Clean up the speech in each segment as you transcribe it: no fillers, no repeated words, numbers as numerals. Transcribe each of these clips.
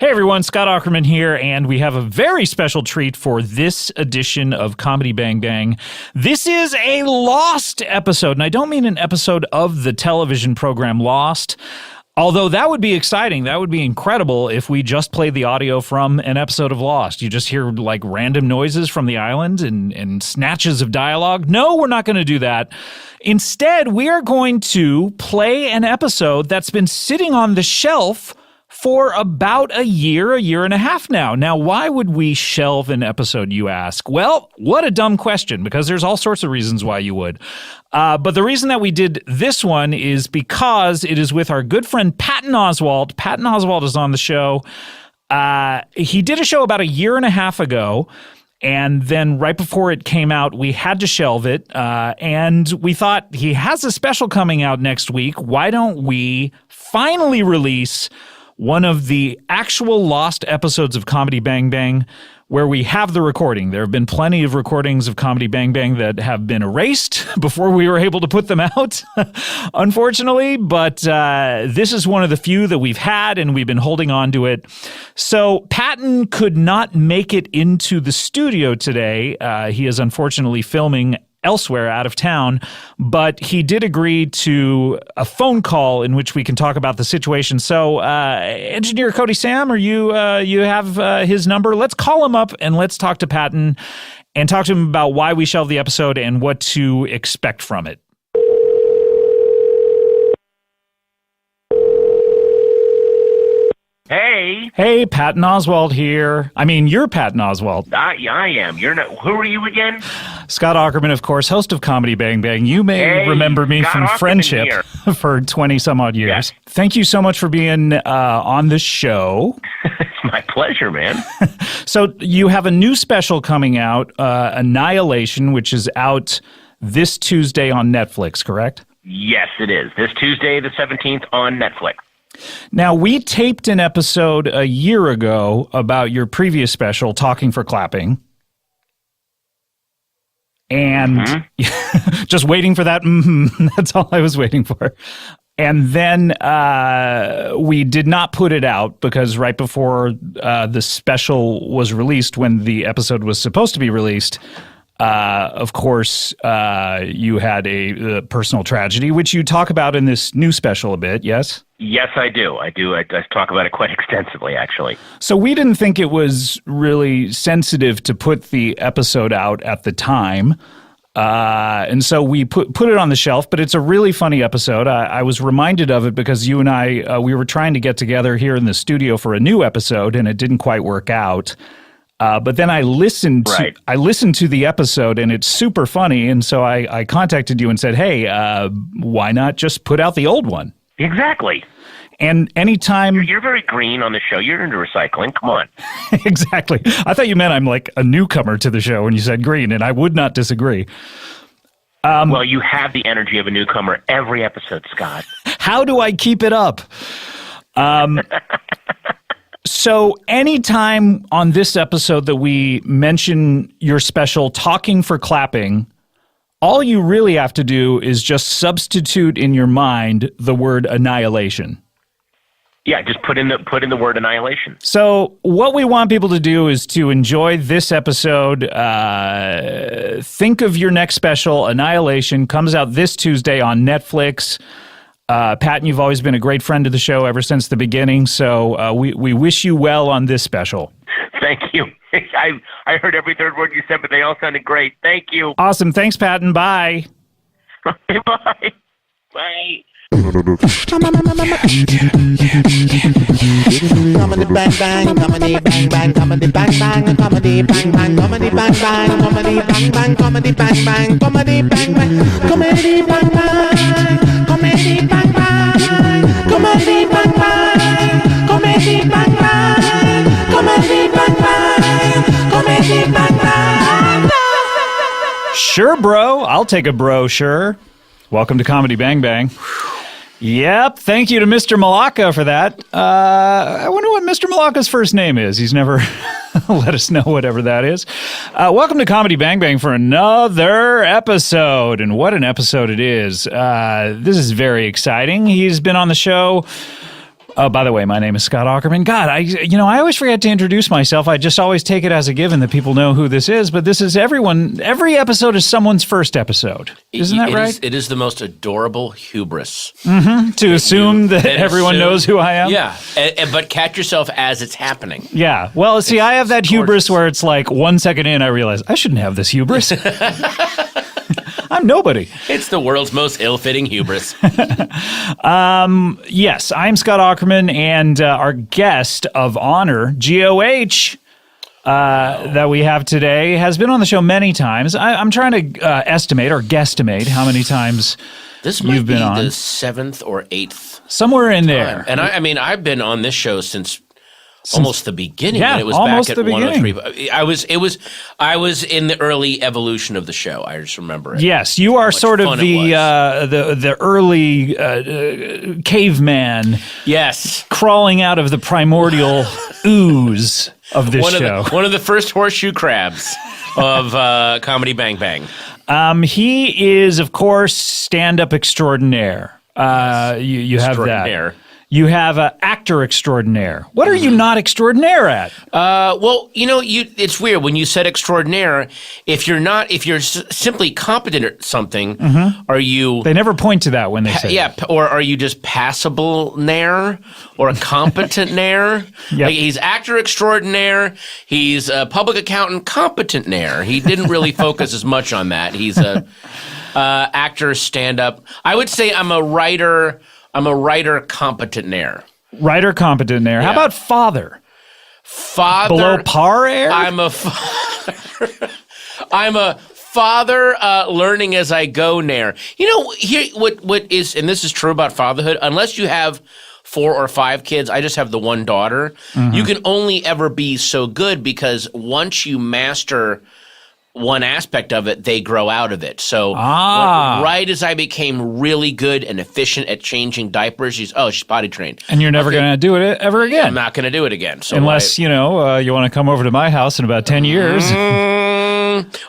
Hey everyone, Scott Aukerman here, and we have a very special treat for this edition of Comedy Bang Bang. This is a Lost episode, and I don't mean an episode of the television program Lost, although that would be exciting. That would be incredible if we just played the audio from an episode of Lost. You just hear like random noises from the island and snatches of dialogue. No, we're not going to do that. Instead, we are going to play an episode that's been sitting on the shelf for about a year and a half now. Now, why would we shelve an episode, you ask? Well, what a dumb question, because there's all sorts of reasons why you would. But the reason that we did this one is because it is with our good friend Patton Oswalt. Patton Oswalt is on the show. He did a show about a year and a half ago, and then right before it came out, we had to shelve it. And we thought, he has a special coming out next week. Why don't we finally release one of the actual lost episodes of Comedy Bang Bang where we have the recording? There have been plenty of recordings of Comedy Bang Bang that have been erased before we were able to put them out, unfortunately. But this is one of the few that we've had, and we've been holding on to it. So Patton could not make it into the studio today. He is unfortunately filming elsewhere out of town, but he did agree to a phone call in which we can talk about the situation. So, engineer Cody Sam, you have his number? Let's call him up and let's talk to Patton and talk to him about why we shelved the episode and what to expect from it. Hey, Patton Oswalt here. I mean, you're Patton Oswalt. I am. You're not. Who are you again? Scott Aukerman, of course, host of Comedy Bang Bang. You may remember me Scott from Aukerman friendship here. for 20-some-odd years. Yes. Thank you so much for being on the show. It's my pleasure, man. So you have a new special coming out, Annihilation, which is out this Tuesday on Netflix, correct? Yes, it is. This Tuesday, the 17th, on Netflix. Now, we taped an episode a year ago about your previous special, Talking for Clapping. And just waiting for that. That's all I was waiting for. And then we did not put it out because right before the special was released, when the episode was supposed to be released, of course, you had a personal tragedy, which you talk about in this new special a bit, yes? Yes, I do. I talk about it quite extensively, actually. So we didn't think it was really sensitive to put the episode out at the time. And so we put it on the shelf, but it's a really funny episode. I was reminded of it because you and I, we were trying to get together here in the studio for a new episode, and it didn't quite work out. But then I listened to the episode, and it's super funny. And so I contacted you and said, hey, why not just put out the old one? Exactly. And anytime... You're very green on the show. You're into recycling. Come on. Exactly. I thought you meant I'm like a newcomer to the show when you said green, and I would not disagree. Well, you have the energy of a newcomer every episode, Scott. How do I keep it up? So anytime on this episode that we mention your special Talking for Clapping, all you really have to do is just substitute in your mind the word annihilation. Yeah, just put in the word annihilation. So what we want people to do is to enjoy this episode. Think of your next special, Annihilation, comes out this Tuesday on Netflix. Patton, you've always been a great friend of the show ever since the beginning, so we wish you well on this special. Thank you. I heard every third word you said, but they all sounded great. Thank you. Awesome. Thanks, Patton. Bye. Bye. Bye. Comedy bang bang, comedy bang bang, comedy bang bang, comedy bang bang, comedy bang bang, comedy bang bang, comedy bang bang, comedy bang bang, comedy bang bang, comedy bang bang, comedy bang bang, comedy bang bang, comedy bang bang, comedy bang bang. Sure, bro. I'll take a bro, sure. Welcome to Comedy Bang Bang. Yep, thank you to Mr. Malacca for that. I wonder what Mr. Malacca's first name is. He's never let us know whatever that is. Welcome to Comedy Bang Bang for another episode, and what an episode it is. This is very exciting. He's been on the show Oh, by the way, my name is Scott Aukerman. God, I always forget to introduce myself. I just always take it as a given that people know who this is, but this is everyone. Every episode is someone's first episode. Isn't that right? It is the most adorable hubris. To assume that everyone knows who I am? Yeah, but catch yourself as it's happening. Yeah. Well, see, I have that hubris where it's like 1 second in, I realize I shouldn't have this hubris. I'm nobody. It's the world's most ill-fitting hubris. Yes, I'm Scott Aukerman, and our guest of honor, GOH, that we have today, has been on the show many times. I'm trying to estimate or guesstimate how many times This might you've been be on. the 7th or 8th Somewhere in there. And I've been on this show since almost the beginning. Yeah, when it was almost back at the 103. I was in the early evolution of the show. I just remember it. Yes, you are sort of the early caveman. Yes. Crawling out of the primordial ooze of this show. One of the first horseshoe crabs of Comedy Bang Bang. He is, of course, stand-up extraordinaire. You have that. You have actor extraordinaire. What are you not extraordinaire at? Well, it's weird when you said extraordinaire. If you're simply competent at something, are you? They never point to that when they say. Yeah, or are you just passable-naire or a competent-naire? Yep. Like he's actor extraordinaire. He's a public accountant competent-naire. He didn't really focus as much on that. He's a actor stand-up. I would say I'm a writer competent-naire. Writer competent-naire. How about father? Father. Below par-aire? I'm a father. I'm a father learning as I go-naire. Here what is, and this is true about fatherhood, unless you have 4 or 5 kids, I just have the one daughter, you can only ever be so good because once you master one aspect of it, they grow out of it. So right as I became really good and efficient at changing diapers, she's potty trained. And you're never going to do it ever again. I'm not going to do it again. So unless, you want to come over to my house in about 10 years.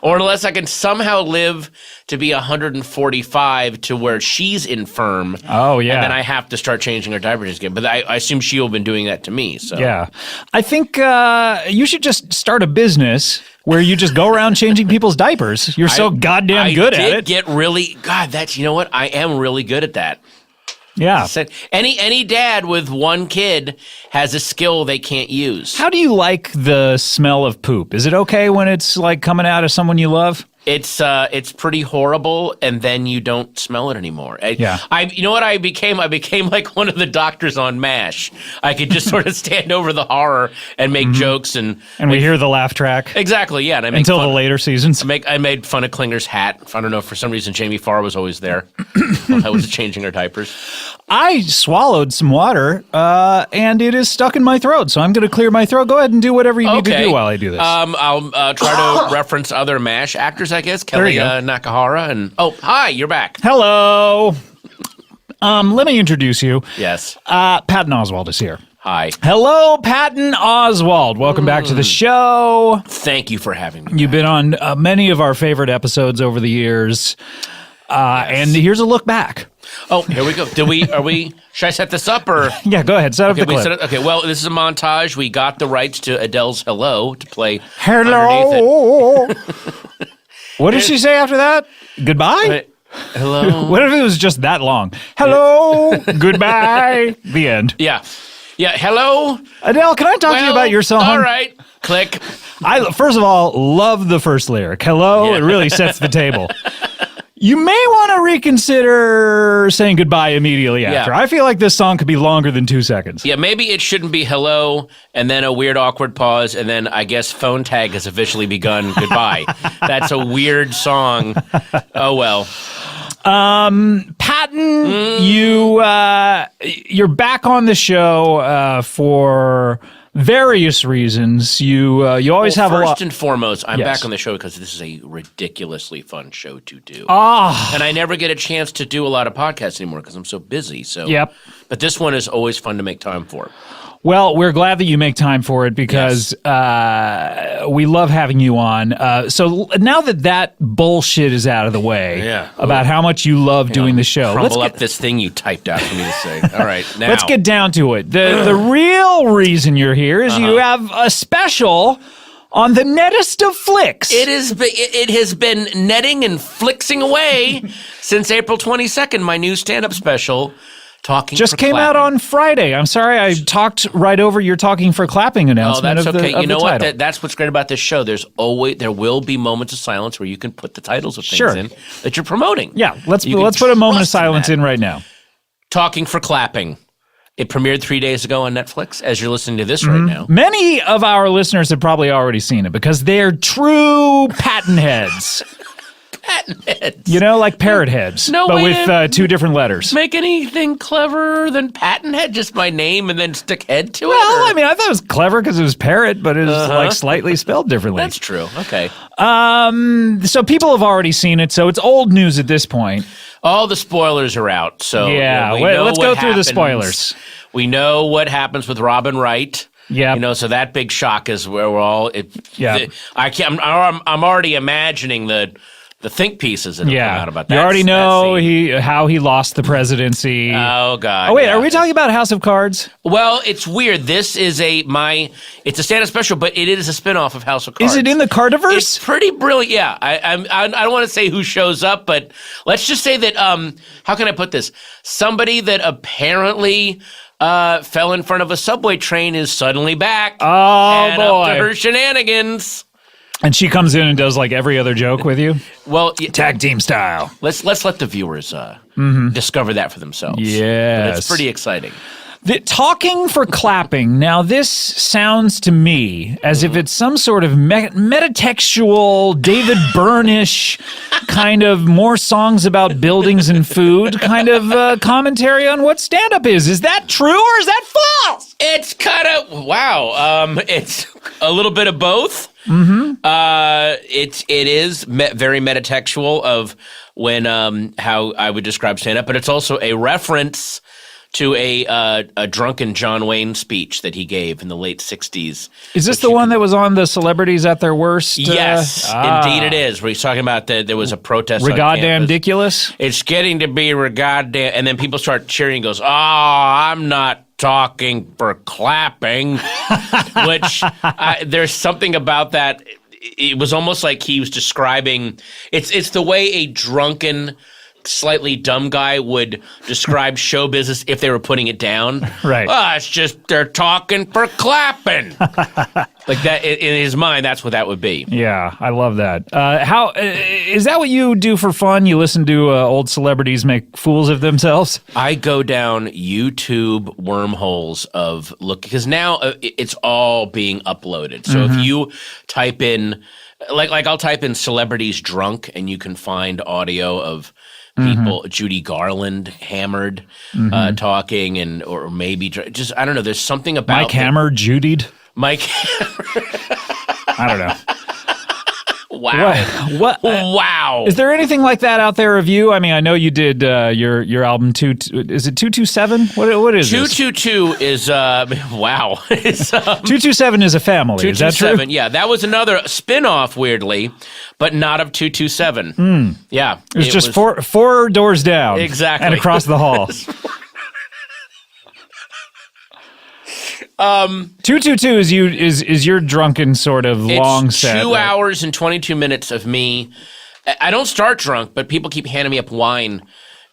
Or unless I can somehow live to be 145 to where she's infirm. Oh, yeah. And then I have to start changing her diapers again. But I assume she'll have been doing that to me. So yeah. I think you should just start a business where you just go around changing people's diapers. You're so goddamn good at it. I did get really, God, you know what? I am really good at that. Yeah. Any dad with one kid has a skill they can't use. How do you like the smell of poop? Is it okay when it's like coming out of someone you love? It's pretty horrible, and then you don't smell it anymore. You know what I became? I became like one of the doctors on MASH. I could just sort of stand over the horror and make jokes and we hear the laugh track. Exactly, yeah. And I make until the later seasons. I made fun of Klinger's hat. I don't know, for some reason Jamie Farr was always there while I was changing her diapers. I swallowed some water, and it is stuck in my throat, so I'm going to clear my throat. Go ahead and do whatever you need to do while I do this. I'll try to reference other MASH actors, I guess. Kelly Nakahara. And hi, you're back. Hello. Let me introduce you. Yes. Patton Oswalt is here. Hi. Hello, Patton Oswalt. Welcome back to the show. Thank you for having me. You've been on many of our favorite episodes over the years. And here's a look back. Oh, here we go. Should I set this up or? Yeah, go ahead. Set up the clip. Okay, well, this is a montage. We got the rights to Adele's Hello to play Hello. What did she say after that? Goodbye? Hello. What if it was just that long? Hello. Goodbye. The end. Yeah. Yeah, hello. Adele, can I talk to you about your song? All right. Click. I, first of all, love the first lyric. Hello. It really sets the table. You may want to reconsider saying goodbye immediately after. I feel like this song could be longer than 2 seconds. Yeah, maybe it shouldn't be hello, and then a weird awkward pause, and then I guess phone tag has officially begun. Goodbye. That's a weird song. Oh, well. Patton, you're back on the show for various reasons. You always have a lot. First and foremost, I'm back on the show because this is a ridiculously fun show to do. And I never get a chance to do a lot of podcasts anymore because I'm so busy. So, yep. But this one is always fun to make time for. Well, we're glad that you make time for it because we love having you on. So now that bullshit is out of the way about how much you love doing the show, crumble up this thing you typed out for me to say. All right, now let's get down to it. The real reason you're here is you have a special on the nettest of flicks. It has been netting and flixing away since April 22nd. My new stand-up special. Talking just for came clapping. out on Friday. I'm sorry I talked right over your Talking for Clapping announcement. Oh, that's okay. Of You know the what? title. That's what's great about this show. There will be moments of silence where you can put the titles of things in that you're promoting. Yeah, let's put a moment of silence in right now. Talking for Clapping. It premiered 3 days ago on Netflix, as you're listening to this right now. Many of our listeners have probably already seen it because they're true Patton heads. Patton heads. You know, like parrot heads, No but way with to two different letters. Make anything cleverer than Patton head? Just my name and then stick head to it? Well, I mean, I thought it was clever because it was parrot, but it was like slightly spelled differently. That's true. Okay. So people have already seen it, so it's old news at this point. All the spoilers are out. So Yeah, we know let's what go through the happens. spoilers. We know what happens with Robin Wright. Yeah, So that big shock is where we're all. I'm already imagining the think pieces that have come out about that. You already know that scene. how he lost the presidency. Oh God! Oh wait, are we talking about House of Cards? Well, it's weird. This is it's a stand-up special, but it is a spin-off of House of Cards. Is it in the Cardiverse? It's pretty brilliant. Yeah, I don't want to say who shows up, but let's just say that. How can I put this? Somebody that apparently fell in front of a subway train is suddenly back. Oh and boy! Up to her shenanigans. And she comes in and does like every other joke with you? Well, tag team style. Let's let the viewers discover that for themselves. Yes. But it's pretty exciting. The talking for clapping. Now, this sounds to me as if it's some sort of metatextual, David Byrne-ish kind of more songs about buildings and food kind of commentary on what stand-up is. Is that true or is that false? It's kind of, wow. It's a little bit of both. It is very metatextual of when how I would describe stand-up, but it's also a reference to a drunken John Wayne speech that he gave in the late 60s. Is this the one that was on the celebrities at their worst? Yes, indeed it is, where he's talking about there was a protest on Regoddamn campus. Ridiculous? It's getting to be regoddamn, and then people start cheering and goes, I'm not talking for clapping, which there's something about that. It was almost like he was describing, it's the way a drunken, slightly dumb guy would describe show business if they were putting it down. Right. It's just they're talking for clapping. Like that in his mind, that's what that would be. Yeah, I love that. How is that what you do for fun? You listen to old celebrities make fools of themselves? I go down YouTube wormholes of because now it's all being uploaded. So if you type in, like I'll type in celebrities drunk, and you can find audio of people, Judy Garland hammered, talking, and or maybe just I don't know. There's something about Mike Hammer, Judied. Mike. I don't know. Wow. What? Wow. Is there anything like that out there of you? I mean, I know you did your album is it 227? What is this? 222 is wow. It's 227 is a family. Is that true? 227. Yeah, that was another spin-off, weirdly, but not of 227. Yeah. It was just four doors down. Exactly. And across the hall. 222 is your drunken sort of long set. It's 2 right? hours and 22 minutes of me. I don't start drunk, but people keep handing me up wine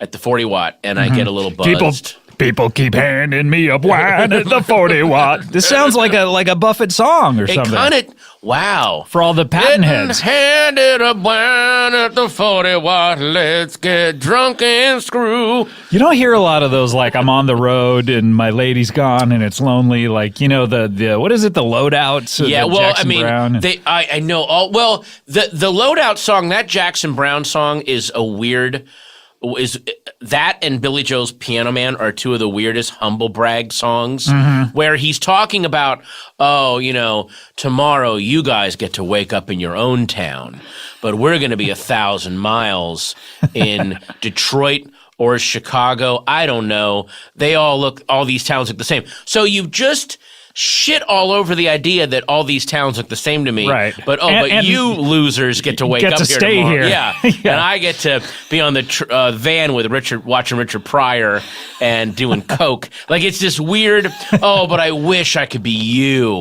at the 40 watt, and I get a little buzzed. People keep handing me up wine at the 40 watt. This sounds like a Buffett song or It something. kind of wow. For all the Patton heads. Handed up wine at the 40 watt. Let's get drunk and screw. You don't hear a lot of those, like, I'm on the road and my lady's gone and it's lonely, like, you know, the what is it, the loadouts? Yeah, the well, Jackson I mean, Browne? I know all. Well, the loadout song, that Jackson Browne song, is a weird. Is that and Billy Joel's Piano Man are two of the weirdest humble brag songs where he's talking about, tomorrow you guys get to wake up in your own town, but we're going to be 1,000 miles in Detroit, or Chicago. I don't know. All these towns look the same. So you've just shit all over the idea that all these towns look the same to me. Right. But you losers get to wake up to here stay tomorrow. here. Yeah. Yeah. And I get to be on the van with watching Richard Pryor and doing coke. Like, it's this weird, but I wish I could be you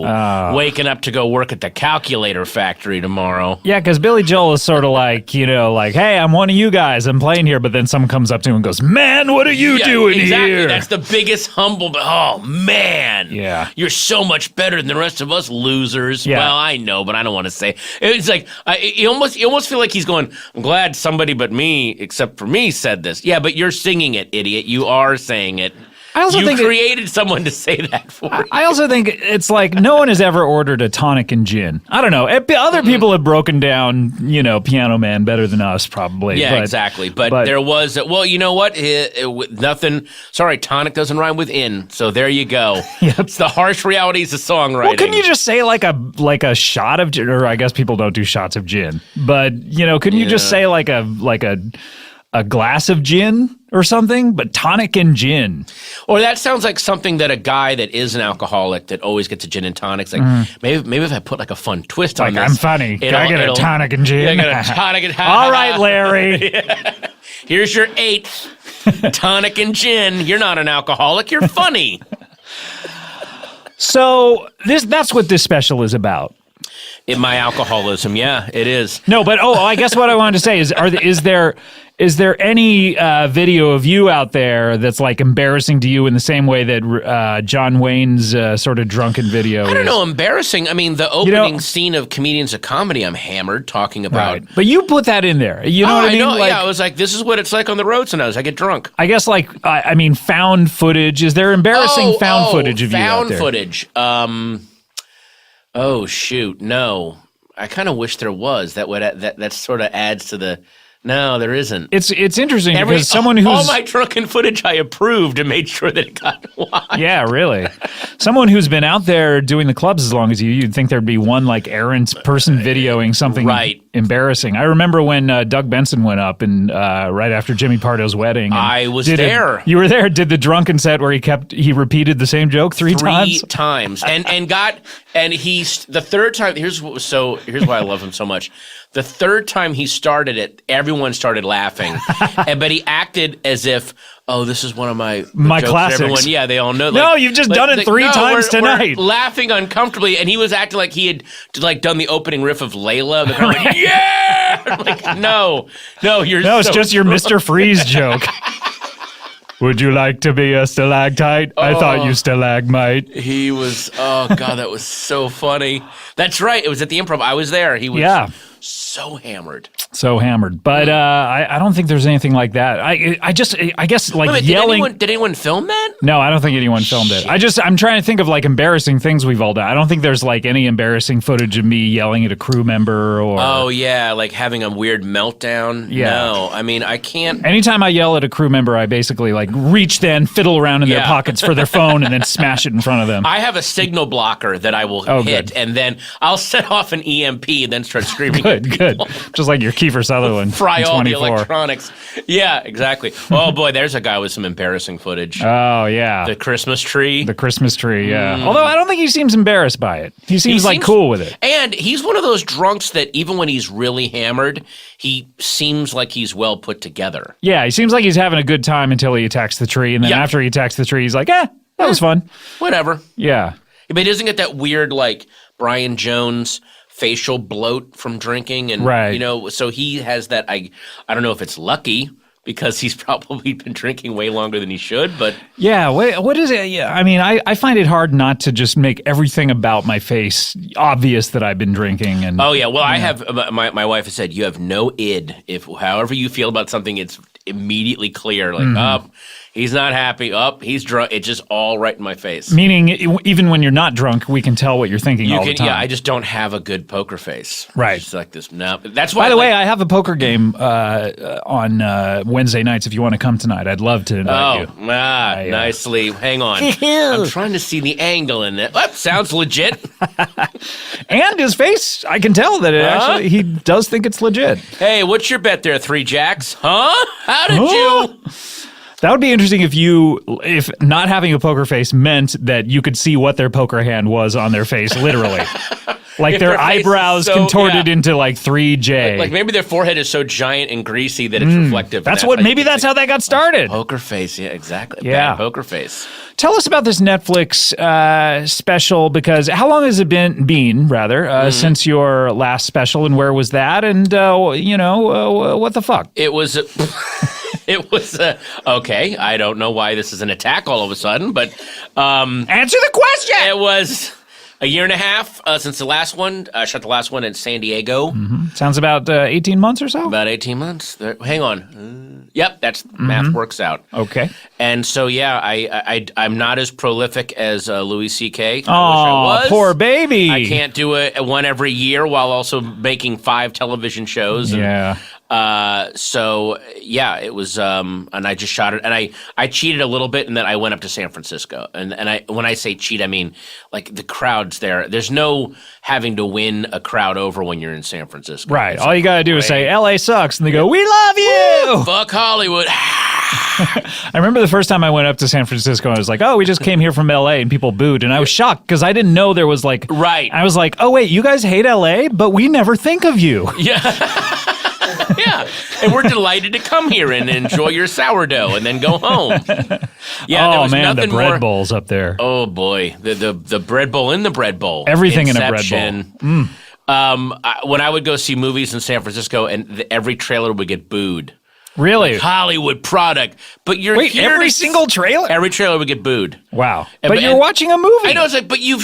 waking up to go work at the calculator factory tomorrow. Yeah, because Billy Joel is sort of like, hey, I'm one of you guys. I'm playing here. But then someone comes up to him and goes, man, what are you doing here? That's the biggest humble. Oh, man. Yeah. You're so much better than the rest of us losers. Yeah. Well, I know, but I don't want to say. It's like, you almost feel like he's going, I'm glad somebody but me, except for me, said this. Yeah, but you're singing it, idiot. You are saying it. I also you think created someone to say that for you. I also think it's like no one has ever ordered a tonic and gin. I don't know. Other people have broken down, Piano Man better than us, probably. Yeah, exactly. But there was, you know what? Nothing. Sorry, tonic doesn't rhyme with in. So there you go. Yep. It's the harsh realities of songwriting. Well, couldn't you just say like a shot of gin? Or I guess people don't do shots of gin. But couldn't you just say like a glass of gin or something? But tonic and gin. Or that sounds like something that a guy that is an alcoholic that always gets a gin and tonic. Like maybe if I put like a fun twist on this. I'm funny. I get a tonic and gin. Yeah, I get a tonic and All right, Larry. Yeah. Here's your 8th tonic and gin. You're not an alcoholic. You're funny. So that's what this special is about. In my alcoholism, yeah, it is. No, but I guess what I wanted to say is there any video of you out there that's like embarrassing to you in the same way that John Wayne's sort of drunken video? I don't know, embarrassing. I mean, the opening scene of Comedians of Comedy, I'm hammered talking about. Right. But you put that in there. You know what I mean? Know, I was like, this is what it's like on the road sometimes. I get drunk. I guess found footage. Is there embarrassing found footage of you out there? Found footage. Oh shoot, no. I kind of wish there was. That sort of adds to the. No, there isn't. It's interesting because someone who's all my drunken footage I approved and made sure that it got watched. Yeah, really. Someone who's been out there doing the clubs as long as you'd think there'd be one like errant person videoing something embarrassing. I remember when Doug Benson went up and right after Jimmy Pardo's wedding. I was there. You were there. Did the drunken set where he repeated the same joke three times? 3 times. And he's the third time. Here's why I love him so much. The third time he started it, everyone started laughing, but he acted as if, this is one of my jokes classics. Everyone, yeah, they all know. No, you've just done it 3 times tonight. We're laughing uncomfortably, and he was acting like he had done the opening riff of Layla. They're kind of like, yeah! I'm like, no, it's just your Mr. Freeze joke. Would you like to be a stalactite? I thought you stalagmite. He was, God, that was so funny. That's right. It was at the Improv. I was there. He was so hammered. But I don't think there's anything like that. I guess like Wait, yelling. Did anyone film that? No, I don't think anyone filmed it. I'm trying to think of like embarrassing things we've all done. I don't think there's like any embarrassing footage of me yelling at a crew member or. Oh yeah, like having a weird meltdown. Yeah. No, I mean I can't. Anytime I yell at a crew member, I basically like reach then fiddle around in their pockets for their phone and then smash it in front of them. I have a signal blocker that I will hit, and then I'll set off an EMP and then start screaming. Good. Just like your Kiefer Sutherland. Fry all the electronics. Yeah, exactly. Oh boy, there's a guy with some embarrassing footage. Oh yeah. The Christmas tree. Yeah. Although I don't think he seems embarrassed by it. He seems cool with it. And he's one of those drunks that even when he's really hammered, he seems like he's well put together. Yeah, he seems like he's having a good time until he attacks the tree, and then after he attacks the tree, he's like, that was fun. Whatever. Yeah. But he doesn't get that weird like Brian Jones facial bloat from drinking, and so he has that. I don't know if it's lucky because he's probably been drinking way longer than he should, but what is it? Yeah, I mean, I find it hard not to just make everything about my face obvious that I've been drinking. And I have my wife has said you have no id. If however you feel about something, it's immediately clear. Like he's not happy. He's drunk. It's just all right in my face. Meaning, even when you're not drunk, we can tell what you're thinking all the time. Yeah, I just don't have a good poker face. Right. It's like this. No, that's why. By the way, I have a poker game on Wednesday nights. If you want to come tonight, I'd love to invite you. Nicely. Hang on. I'm trying to see the angle in it. Sounds legit. And his face, I can tell that actually he does think it's legit. Hey, what's your bet there, 3 jacks? Huh? How did you? That would be interesting if not having a poker face meant that you could see what their poker hand was on their face, literally. Like their eyebrows contorted into like 3J. Like maybe their forehead is so giant and greasy that it's reflective. That's how that got started. Poker face, yeah, exactly. Yeah. Bad poker face. Tell us about this Netflix special, because how long has it been since your last special, and where was that? And, what the fuck? It was... okay. I don't know why this is an attack all of a sudden, but answer the question. It was a year and a half since the last one. I shot the last one in San Diego. Sounds about 18 months or so. About 18 months. Hang on. Yep, that's math works out. Okay. And so I'm not as prolific as Louis C.K. Oh, I wish I was. poor baby. I can't do one every year while also making 5 television shows. Yeah. It was, and I just shot it, and I cheated a little bit, and then I went up to San Francisco, and when I say cheat, I mean like the crowd's there. There's no having to win a crowd over when you're in San Francisco. Right. All you gotta do is say LA sucks, and they go, "We love you." Fuck Hollywood. I remember the first time I went up to San Francisco, I was like, "Oh, we just came here from LA," and people booed, and I was shocked because I didn't know there was like. Right. I was like, "Oh wait, you guys hate LA, but we never think of you." Yeah. Yeah, and we're delighted to come here and enjoy your sourdough and then go home. Yeah, there was the bread bowls up there. Oh boy, the bread bowl in the bread bowl. Everything Inception. in a bread bowl. When I would go see movies in San Francisco, and every trailer would get booed. Really? Like, Hollywood product. But you're Wait, here every single trailer? Every trailer would get booed. Wow. But you're watching a movie. I know, it's like, but you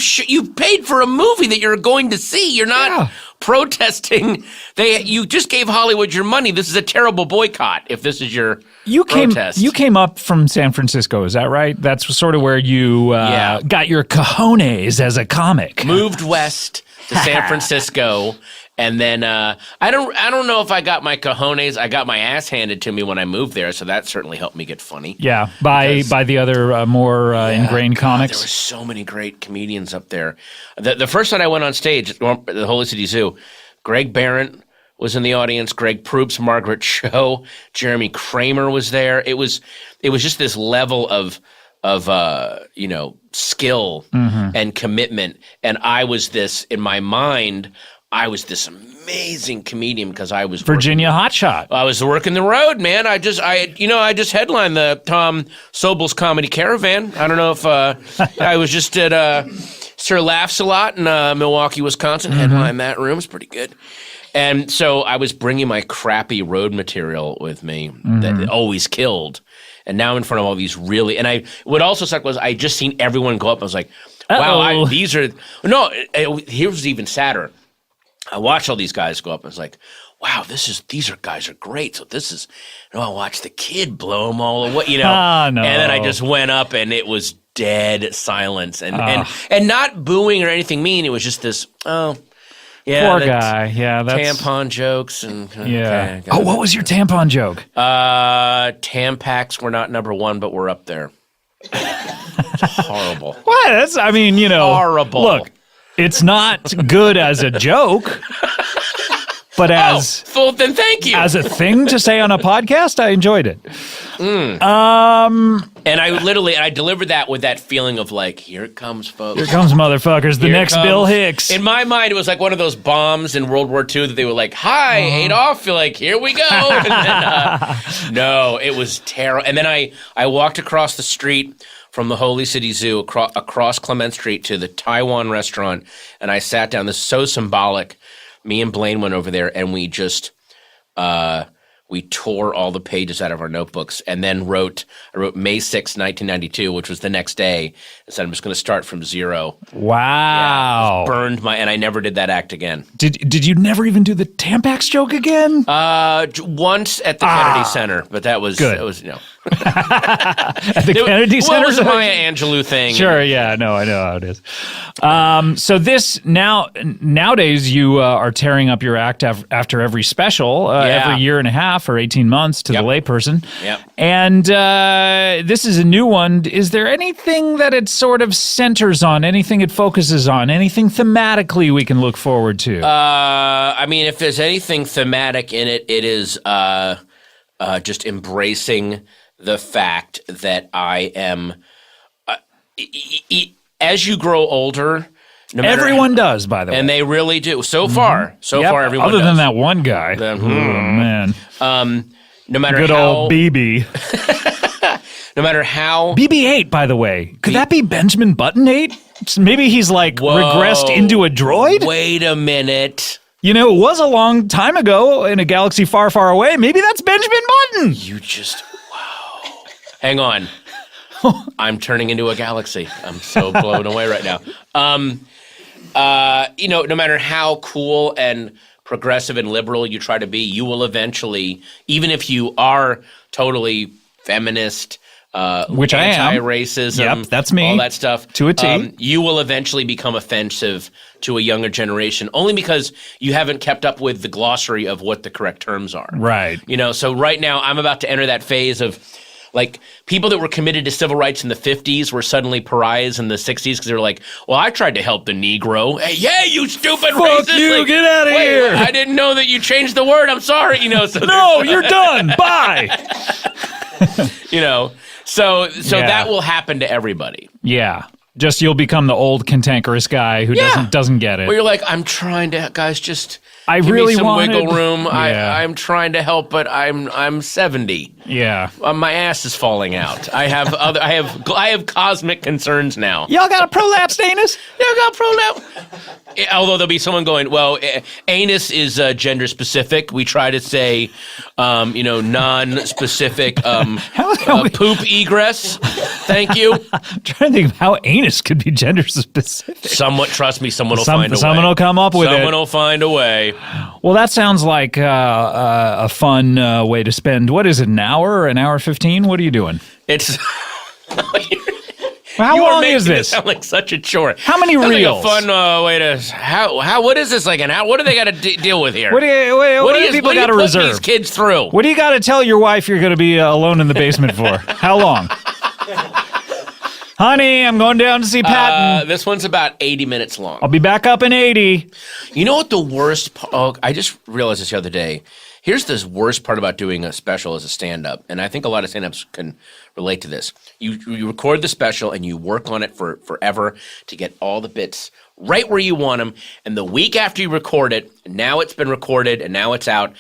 paid for a movie that you're going to see. You're not protesting. You just gave Hollywood your money. This is a terrible boycott if this is your protest. You came up from San Francisco, is that right? That's sort of where you got your cojones as a comic. Moved west to San Francisco. And then I don't know if I got my cojones. I got my ass handed to me when I moved there, so that certainly helped me get funny. Yeah, by the other more ingrained comics. There were so many great comedians up there. The first night I went on stage at the Holy City Zoo, Greg Barrett was in the audience. Greg Proops, Margaret Cho, Jeremy Kramer was there. It was just this level of skill and commitment, and I was this in my mind. I was this amazing comedian because I was Virginia hotshot. I was working the road, man. I just headlined the Tom Sobel's Comedy Caravan. I don't know if I was just at Sir Laughs a Lot in Milwaukee, Wisconsin. Headlined that room. It's pretty good. And so I was bringing my crappy road material with me that always killed. And now in front of all these what also sucked was I just seen everyone go up. I was like, wow, here's even sadder. I watched all these guys go up and I was like, wow, these guys are great. So this is, I watched the kid blow them all away, no. And then I just went up and it was dead silence and not booing or anything mean. It was just this, poor guy. Yeah. That's tampon jokes and okay, what was your tampon joke? Tampax were not number one, but we're up there. It's horrible. What? Horrible. Look. It's not good as a joke, but then thank you. As a thing to say on a podcast, I enjoyed it. And I delivered that with that feeling of like, here it comes, folks. Here comes motherfuckers. The next Bill Hicks. In my mind, it was like one of those bombs in World War II that they were like, hi, Adolf. You're like, here we go. And then, no, it was terrible. And then I walked across the street from the Holy City Zoo across Clement Street to the Taiwan restaurant, and I sat down. This is so symbolic. Me and Blaine went over there, and we just we tore all the pages out of our notebooks, and then I wrote May 6, 1992, which was the next day, and said I'm just going to start from zero. Wow! Burned and I never did that act again. Did you never even do the Tampax joke again? Once at the Kennedy Center, but that was good. That was At the Kennedy Center? Well, it was a Maya Angelou thing. Sure, yeah, no, I know how it is. So this, nowadays you are tearing up your act after every special, every year and a half or 18 months to the layperson. Yep. And this is a new one. Is there anything that it sort of centers on, anything it focuses on, anything thematically we can look forward to? If there's anything thematic in it, it is just embracing the fact that I am, as you grow older, no matter Everyone does, by the way. and they really do. So far, Yep, everyone other does. than that one guy. The- Oh, man. No matter Good how, old BB. no matter how. BB-8, by the way. Could that be Benjamin Button-8? Maybe he's like regressed into a droid? Wait a minute. You know, it was a long time ago in a galaxy far, far away. Maybe that's Benjamin Button. You just wow. Hang on. I'm turning into a galaxy. I'm so blown away right now. No matter how cool and progressive and liberal you try to be, you will eventually, even if you are totally feminist, Which I am. anti-racism, Yep, that's me. all that stuff, To a T. you will eventually become offensive to a younger generation, only because you haven't kept up with the glossary of what the correct terms are. Right. So right now I'm about to enter that phase of like people that were committed to civil rights in the 50s were suddenly pariahs in the 60s because they were like, well, I tried to help the Negro. Hey, yeah, you stupid Fuck racist. you, Like, get outta wait, here. I didn't know that you changed the word. I'm sorry. So No, you're done. Bye. So Yeah. that will happen to everybody. Yeah. Just you'll become the old cantankerous guy who doesn't get it. Where you're like, I'm trying to, guys, just I give really me some wanted- wiggle room. Yeah. I'm trying to help, but I'm 70. Yeah. My ass is falling out. I have cosmic concerns now. Y'all got a prolapsed anus? Yeah, I got prolapse. Although there'll be someone going, well, anus is gender specific. We try to say, non-specific poop egress. Thank you. I'm trying to think of how anus could be gender specific. Trust me, someone will find a way. Someone will come up with it. Someone will find a way. Well, that sounds like a fun way to spend, what is it, an hour 15? What are you doing? It's... How You are long making is it this? sound like such a chore. How many Sounds reels? Like a fun way to what is this like an hour? What do they got to deal with here? What do people got to put reserve? these kids through? What do you got to tell your wife you're going to be alone in the basement for? How long? Honey, I'm going down to see Patton. This one's about 80 minutes long. I'll be back up in 80. You know what the worst I just realized this the other day. Here's the worst part about doing a special as a stand-up, and I think a lot of stand-ups can relate to this. You record the special and you work on it for forever to get all the bits right where you want them, and the week after you record it, now it's been recorded and now it's out,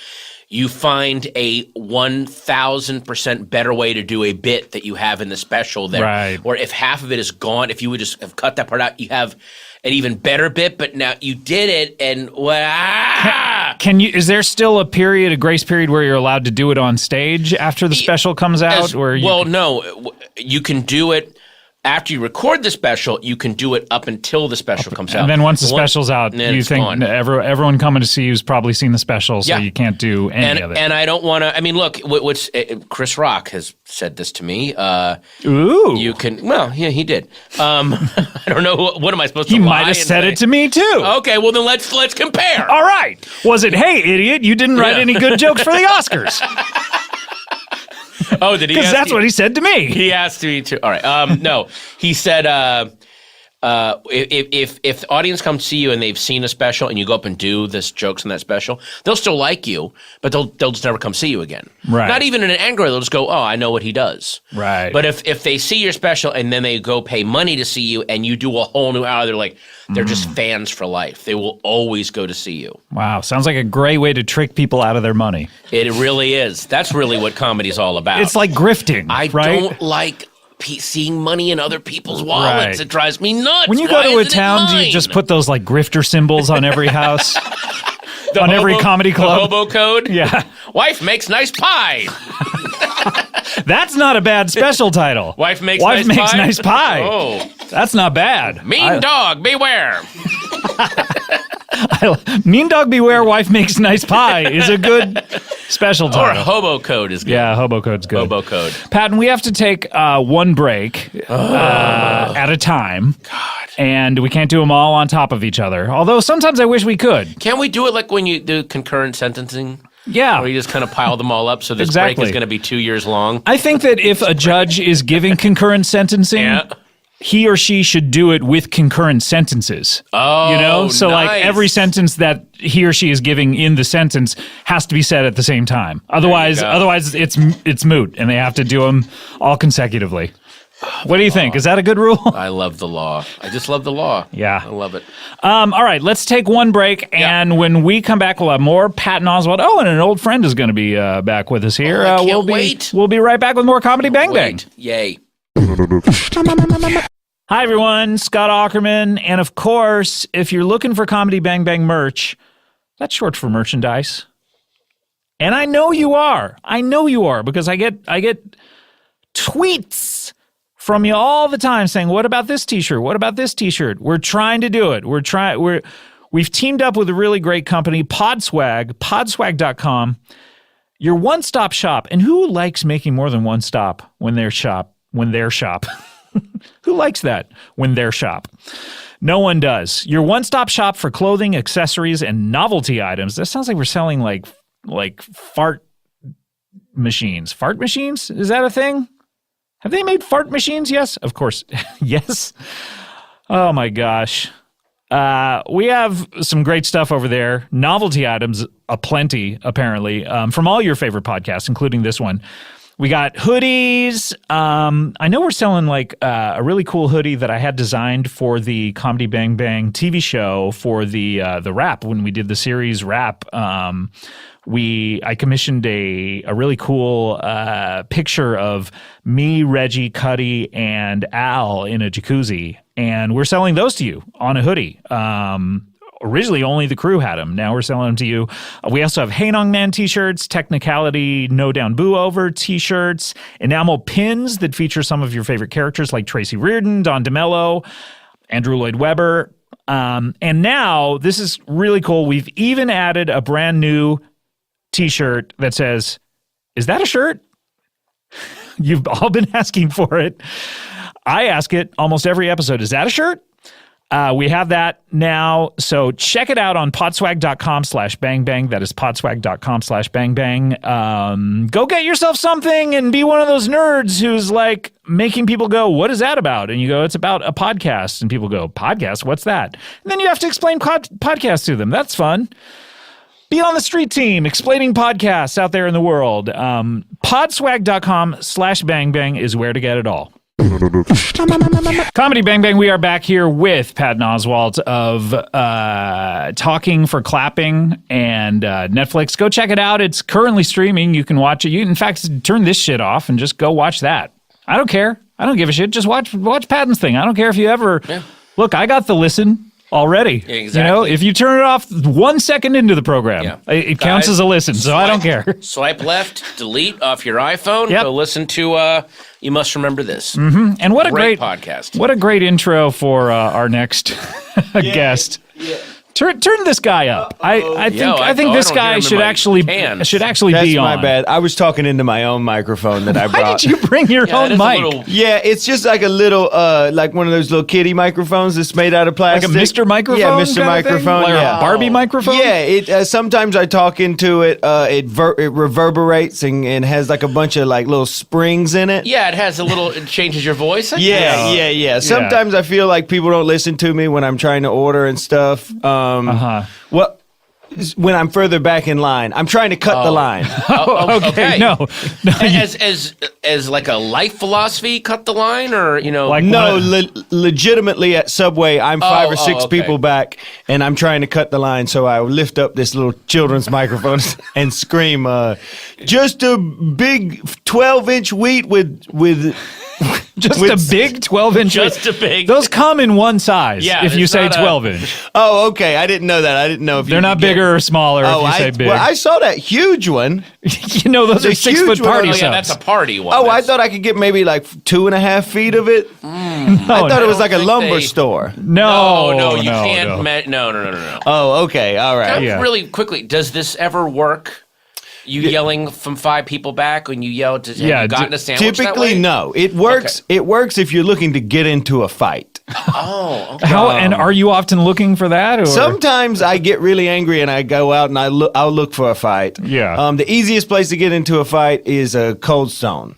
you find a 1,000% better way to do a bit that you have in the special there. Right. Or if half of it is gone, if you would just have cut that part out, you have an even better bit, but now you did it and Is there still a grace period where you're allowed to do it on stage after the special comes out? No, you can do it after you record the special. You can do it up until the special comes out. And then once the special's out, then you it's think gone. everyone coming to see you's probably seen the special, so you can't do any of it. And I don't want to. I mean, look, Chris Rock has said this to me. Ooh, You can. Well, yeah, he did. I don't know. What am I supposed to? he lie might have and said say? it to me too. Okay, well then let's compare. All right. Was it, hey, idiot, you didn't write any good jokes for the Oscars? Oh, did he? Because that's what he said to me. He asked me to. All right. No, he said if the audience comes to see you and they've seen a special and you go up and do this jokes in that special, they'll still like you, but they'll just never come see you again. Right. Not even in an anger. They'll just go, oh, I know what he does. Right. But if they see your special and then they go pay money to see you and you do a whole new hour, they're just fans for life. They will always go to see you. Wow, sounds like a great way to trick people out of their money. It really is. That's really what comedy's all about. It's like grifting, I right? don't like seeing money in other people's wallets. Right. It drives me nuts. When you Why go to a isn't it town, do you mine? just put those like grifter symbols on every house? The on every comedy club? The hobo code? Yeah. Wife makes nice pie. That's not a bad special title. Wife makes nice pie? nice pie. Oh. That's not bad. Mean dog, beware. Mean dog beware, wife makes nice pie is a good special Or title. hobo code is good. Yeah, hobo code's good. Hobo code. Patton, we have to take one break at a time. God. And we can't do them all on top of each other. Although sometimes I wish we could. Can't we do it like when you do concurrent sentencing? Yeah. Where you just kind of pile them all up so this Exactly. break is going to be 2 years long? I think that if a judge is giving concurrent sentencing, Yeah. he or she should do it with concurrent sentences. Oh, So like nice. every sentence that he or she is giving in the sentence has to be said at the same time. Otherwise it's moot, and they have to do them all consecutively. What do you think? Is that a good rule? I love the law. I just love the law. Yeah. I love it. All right, let's take one break, and when we come back, we'll have more Patton Oswalt. Oh, and an old friend is going to be back with us here. I can't wait. We'll be right back with more Comedy Bang Bang. Wait. Yay. Hi, everyone. Scott Aukerman. And of course, if you're looking for Comedy Bang Bang merch, that's short for merchandise. And I know you are. Because I get tweets from you all the time saying, what about this t-shirt? What about this t-shirt? We're trying to do it. We've teamed up with a really great company, podswag.com. Your one-stop shop. And who likes making more than one stop when they're shop? Who likes that when they're shop? No one does. Your one-stop shop for clothing, accessories, and novelty items. That sounds like we're selling like fart machines. Fart machines? Is that a thing? Have they made fart machines? Yes, of course. Yes. Oh my gosh. We have some great stuff over there. Novelty items aplenty, apparently, from all your favorite podcasts, including this one. We got hoodies. I know we're selling like a really cool hoodie that I had designed for the Comedy Bang Bang TV show for the rap when we did the series rap. I commissioned a really cool picture of me, Reggie, Cuddy, and Al in a jacuzzi, and we're selling those to you on a hoodie. Originally, only the crew had them. Now we're selling them to you. We also have Hey Nong Man t-shirts, Technicality No Down Boo Over t-shirts, enamel pins that feature some of your favorite characters like Tracy Reardon, Don DeMello, Andrew Lloyd Webber. And now, this is really cool. We've even added a brand new t-shirt that says, is that a shirt? You've all been asking for it. I ask it almost every episode. Is that a shirt? We have that now, so check it out on podswag.com/bangbang. That is podswag.com/bangbang. Go get yourself something and be one of those nerds who's like making people go, what is that about? And you go, it's about a podcast. And people go, podcast? What's that? And then you have to explain podcast to them. That's fun. Be on the street team explaining podcasts out there in the world. Podswag.com/bangbang is where to get it all. Comedy Bang Bang, we are back here with Patton Oswalt of Talking for Clapping and Netflix. Go check it out. It's currently streaming. You can watch it. You, in fact, turn this shit off and just go watch that. I don't care. I don't give a shit. Just watch Patton's thing. I don't care if you ever... Yeah. Look, I got the listen already. Exactly. You know, if you turn it off 1 second into the program, it counts as a listen, so I don't care. Swipe left, delete off your iPhone, go listen to You Must Remember This. Mm-hmm. And what a great podcast. What a great intro for our next guest. Yeah. Turn this guy up. I think this guy should actually be on. That's my bad. I was talking into my own microphone that I brought. Why did you bring your own mic? It's just like a little, like one of those little kitty microphones that's made out of plastic. Like a Mr. Microphone? Yeah, Mr. Microphone. Like a Barbie microphone? Yeah, it sometimes I talk into it, it reverberates and has like a bunch of like little springs in it. Yeah, it has a little, it changes your voice. Yeah. Sometimes I feel like people don't listen to me when I'm trying to order and stuff. Well, when I'm further back in line, I'm trying to cut the line. Okay. No. As like a life philosophy, cut the line, or like legitimately at Subway, I'm 5 or 6 people back, and I'm trying to cut the line. So I lift up this little children's microphone and scream, "Just a big 12-inch wheat with." Just a big 12-inch. Just a big. Those come in one size. Yeah, if you say 12-inch. Oh, okay. I didn't know that. I didn't know if they're not bigger or smaller. If you say big. Well, I saw that huge one. Those are 6-foot party subs. Yeah, that's a party one. Oh, I thought I could get maybe like 2.5 feet of it. I thought it was like a lumber store. No, you can't. No. Oh, okay. All right. Really quickly, does this ever work? You yelling from 5 people back when you yell to have you gotten a sandwich typically that way? No. It works. Okay. It works if you're looking to get into a fight. Oh, okay. And are you often looking for that? Or? Sometimes I get really angry and I go out and I'll look for a fight. Yeah. The easiest place to get into a fight is a Cold Stone.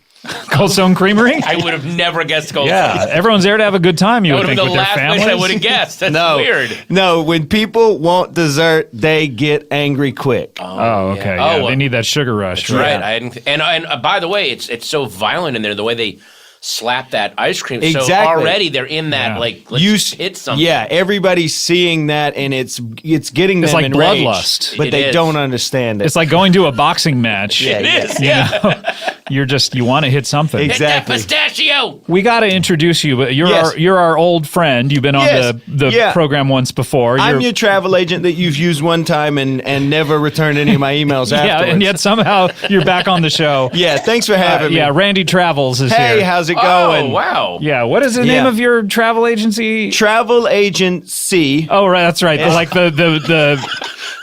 Cold Stone Creamery? I would have never guessed Cold Yeah, Stone. everyone's there to have a good time, you That would would think, have been with the their last families. place I would have guessed. That's weird. No, when people want dessert, they get angry quick. Oh, okay. Yeah. Yeah, Oh, they need that sugar rush. That's right. I hadn't, and by the way, it's so violent in there, the way they slap that ice cream. So Exactly. already they're in that, Yeah. like, let's You hit something. Yeah, everybody's seeing that, and it's getting them It's like enraged, bloodlust. but It they is. don't understand it. It's like going to a boxing match. Yeah, It is, You yeah. know? You want to hit something. Hit that Exactly. pistachio! We got to introduce you, but Yes. you're our old friend. You've been on Yes. the Yeah. program once before. I'm You're- your travel agent that you've used one time and never returned any of my emails yeah, afterwards. and yet somehow you're back on the show. Yeah, thanks for having me. Yeah, Randy Travels is Hey, here. how's it Oh, going? wow. Yeah, what is the name Yeah. of your travel agency? Travel agent C. Oh, right, that's right. Like the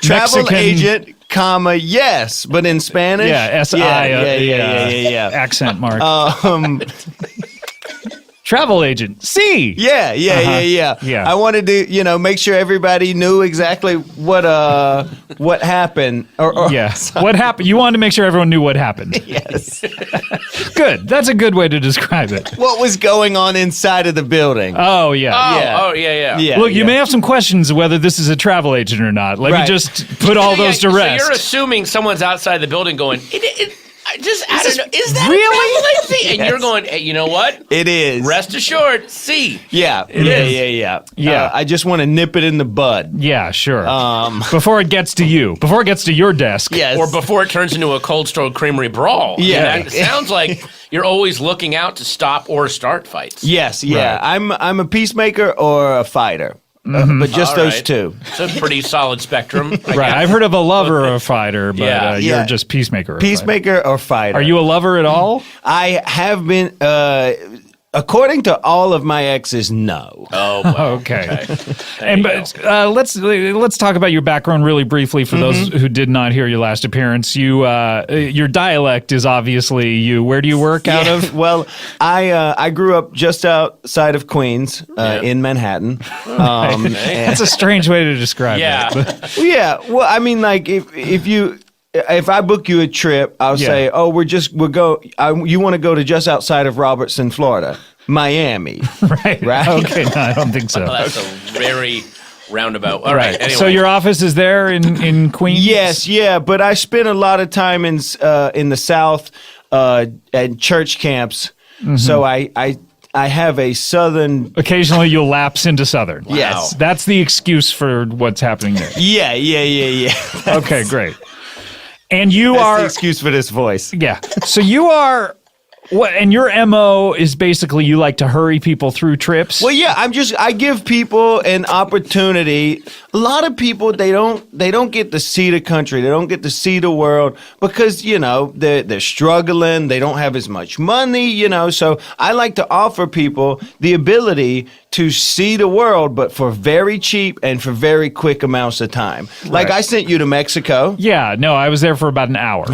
Travel Mexican agent, comma, yes, but in Spanish. Yeah, S-I. Yeah. Accent mark. Um, Travel agent. C. yeah. Yeah. I wanted to, make sure everybody knew exactly what happened. Or Yeah. What happened? You wanted to make sure everyone knew what happened. Yes. Good. That's a good way to describe it. What was going on inside of the building? Oh, yeah. Yeah. Look, you yeah. may have some questions whether this is a travel agent or not. Let me Right. just put all those to So rest. you're assuming someone's outside the building going, I don't know, is that really? a travel agency? And Yes. you're going, hey, you know what? It is. Rest assured, C. Yeah. is. Yeah. I just want to nip it in the bud. Yeah, sure. Before it gets to you, before it gets to your desk. Yes. Or before it turns into a Cold Stone Creamery brawl. Yeah. It sounds like you're always looking out to stop or start fights. Yes. Yeah. Right. I'm a peacemaker or a fighter, but just All those right. two. It's a pretty solid spectrum. I Right. guess. I've heard of a lover or a fighter, but Yeah. you're Yeah. just peacemaker. or a fighter. Peacemaker or fighter. Are you a lover at all? I have been. According to all of my exes, no. Oh, well, Okay. There And you but go. let's talk about your background really briefly for those who did not hear your last appearance. You your dialect is obviously you. Where do you work out Yeah, of? Well, I grew up just outside of Queens, in Manhattan. And- That's a strange way to describe Yeah. it. but- yeah. Well, I mean, like if I book you a trip, I'll Yeah. say, oh, you want to go to just outside of Robertson, Florida, Miami. right. Right. Okay. No, I don't think so. Well, that's a very roundabout. All right. Anyway. So your office is there in Queens? Yes, yeah, but I spent a lot of time in the South at church camps, so I have a Southern. Occasionally you'll lapse into Southern. Yes. That's the excuse for what's happening there. Yeah. Okay, great. And you That's are the excuse for this voice. Yeah. So you are what? And your MO is basically you like to hurry people through trips. Well, yeah, I give people an opportunity. A lot of people they don't get to see the country, they don't get to see the world because they're struggling, they don't have as much money, So I like to offer people the ability to see the world, but for very cheap and for very quick amounts of time. Like Right. I sent you to Mexico. Yeah. No, I was there for about an hour.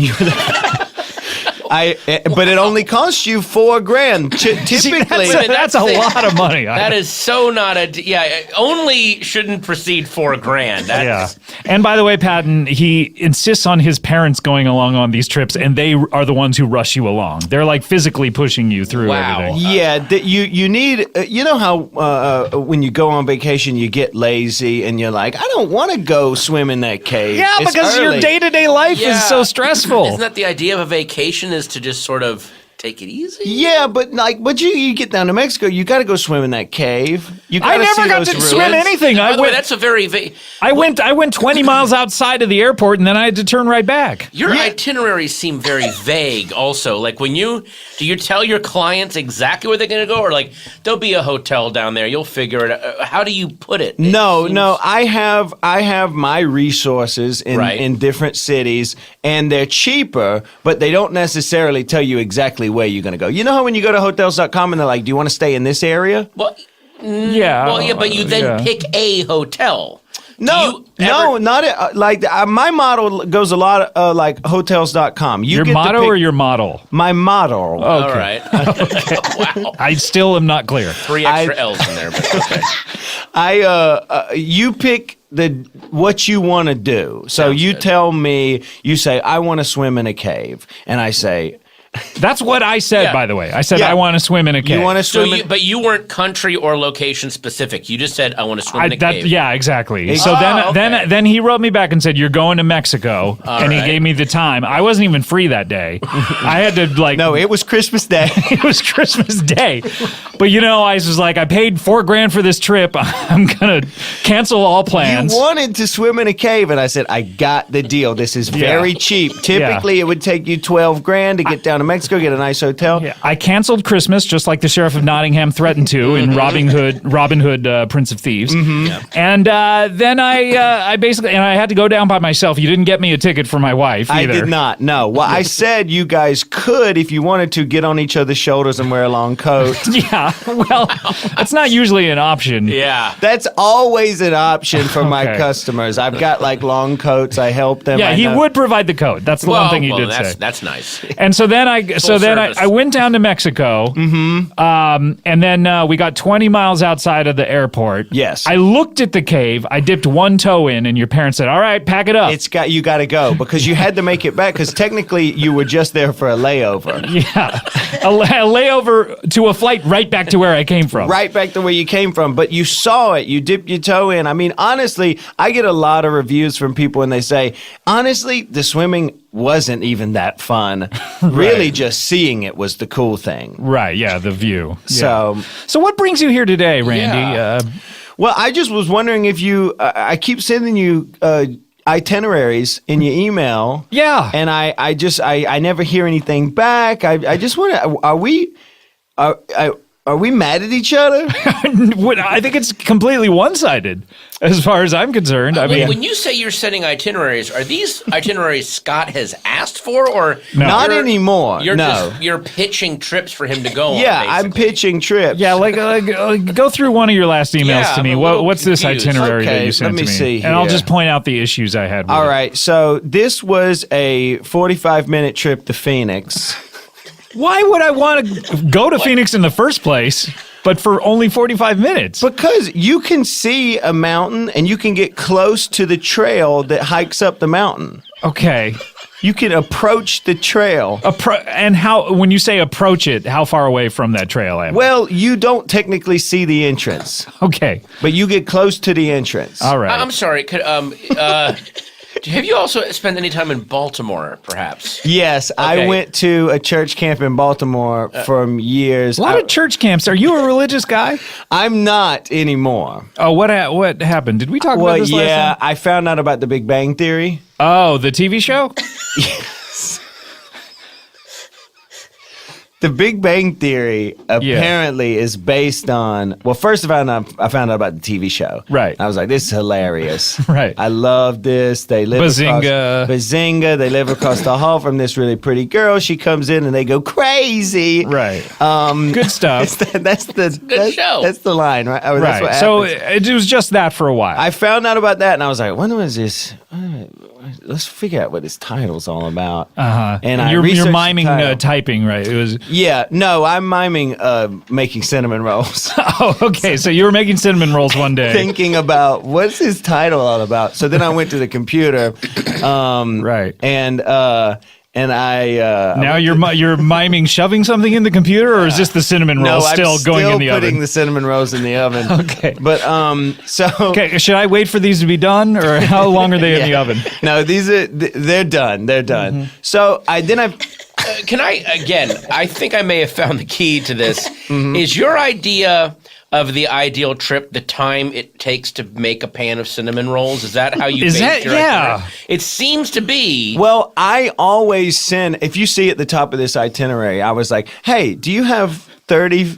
But it only costs you $4,000. Typically, That's a lot of money. That is so not a. Yeah, only shouldn't precede $4,000. Yeah. That's, And by the way, Patton, he insists on his parents going along on these trips, and they are the ones who rush you along. They're like physically pushing you through Wow. everything. Yeah, you need. You know how when you go on vacation you get lazy and you're like, I don't want to go swim in that cave. Yeah, It's because your early." day-to-day life Yeah. is so stressful. Isn't that the idea of a vacation? Is to just sort of take it easy? Yeah, but you get down to Mexico, you got to go swim in that cave. You I gotta never see got those to ruins. swim anything. By I the way, went. that's a very. I went 20 miles outside of the airport, and then I had to turn right back. Your itineraries seem very vague. Also, like do you tell your clients exactly where they're going to go, or like there'll be a hotel down there, you'll figure it out? How do you put it? No, I have my resources in different cities, and they're cheaper, but they don't necessarily tell you exactly where you're going to go. You know how when you go to hotels.com and they're like, do you want to stay in this area? Well, Yeah. but you then pick a hotel. No, not my model goes a lot like hotels.com. You Your get to motto pick or your model? my model. Oh. All right. Wow. I still am not clear. 3 extra L's in there, but okay. You pick what you want to do. So Sounds you good. tell me, you say, I want to swim in a cave. And I say, That's what I said, Yeah. by the way. I said, Yeah. I want to swim in a cave. You want to So, swim? but you weren't country or location specific. You just said, "I want to swim in a cave." Yeah, exactly. Oh, So okay. then he wrote me back and said, "You're going to Mexico," and he right. gave me the time. I wasn't even free that day. I had to no, it was Christmas Day. it was Christmas Day. But I was like, I paid $4,000 for this trip. I'm gonna cancel all plans. You wanted to swim in a cave, and I said, I got the deal. This is very cheap. Typically, it would take you $12,000 to get down to Mexico, get a nice hotel. Yeah, I canceled Christmas just like the sheriff of Nottingham threatened to in Robin Hood, Prince of Thieves. And then I basically, and I had to go down by myself. You didn't get me a ticket for my wife either. I did not. No. Well, I said you guys could, if you wanted to, get on each other's shoulders and wear a long coat. Yeah, well, that's not usually an option. Yeah. That's always an option for my Okay. customers. I've got like long coats. I help them. Yeah, I he know. would provide the coat. That's the one thing he did say. That's nice. And so then service. I went down to Mexico. And then we got 20 miles outside of the airport. Yes. I looked at the cave. I dipped one toe in, and your parents said, "All right, pack it up." You got to go because you had to make it back because technically you were just there for a layover. yeah, a layover to a flight right back to where I came from. Right back to where you came from, but you saw it. You dipped your toe in. I mean, honestly, I get a lot of reviews from people and they say, honestly, the swimming wasn't even that fun. Really, just seeing it was the cool thing. Right. Yeah, the view. So, So what brings you here today, Randy? Yeah. well, I just was wondering if you. I keep sending you itineraries in your email. Yeah. and I never hear anything back. I just want to. Are we mad at each other? I think it's completely one-sided as far as I'm concerned. I mean, When you say you're sending itineraries, are these itineraries Scott has asked for, or No. Not you're- anymore. You're you're pitching trips for him to go on? Yeah, I'm basically? pitching trips. yeah, go through one of your last emails Yeah, to me. I'm a little What's this confused. itinerary that Okay, you sent let me to me? see And I'll here. just point out the issues I had with All it. right, so this was a 45-minute trip to Phoenix. Why would I want to go to Phoenix in the first place, but for only 45 minutes? Because you can see a mountain and you can get close to the trail that hikes up the mountain. Okay. You can approach the trail. And how, when you say approach it, how far away from that trail am I? Well, you don't technically see the entrance, Okay. but you get close to the entrance. All right. I'm sorry. Have you also spent any time in Baltimore, perhaps? Yes, I Okay. went to a church camp in Baltimore for years. a lot of church camps. Are you a religious guy? I'm not anymore. Oh, what happened? Did we talk about this last time? I found out about the Big Bang Theory. Oh, the TV show? The Big Bang Theory apparently is based on. Well, first of all, I found out about the TV show. Right. I was like, this is hilarious. Right. I love this. They live Bazinga. Bazinga. They live across the hall from this really pretty girl. She comes in and they go crazy. Right. Good stuff. That's the show. That's the line, right? Or that's what Right. So happens. it was just that for a while. I found out about that and I was like, when was this? Let's figure out what this title's all about. Uh-huh. And I you're researched the miming title. typing, right? It was. Yeah, no, I'm miming making cinnamon rolls. Oh, okay. So you were making cinnamon rolls one day. Thinking about what's his title all about. So then I went to the computer. Right. And I Now you're miming shoving something in the computer, or is this the cinnamon roll still going in the putting oven? the cinnamon rolls in the oven. Okay. But so Okay, should I wait for these to be done, or how long are they in the oven? No, they're done. They're done. Mm-hmm. So Can I, again, I think I may have found the key to this. Mm-hmm. Is your idea of the ideal trip the time it takes to make a pan of cinnamon rolls? Is that how you Is base that- your yeah. itinerary? It seems to be. Well, I always send, if you see at the top of this itinerary, I was like, hey, do you have 30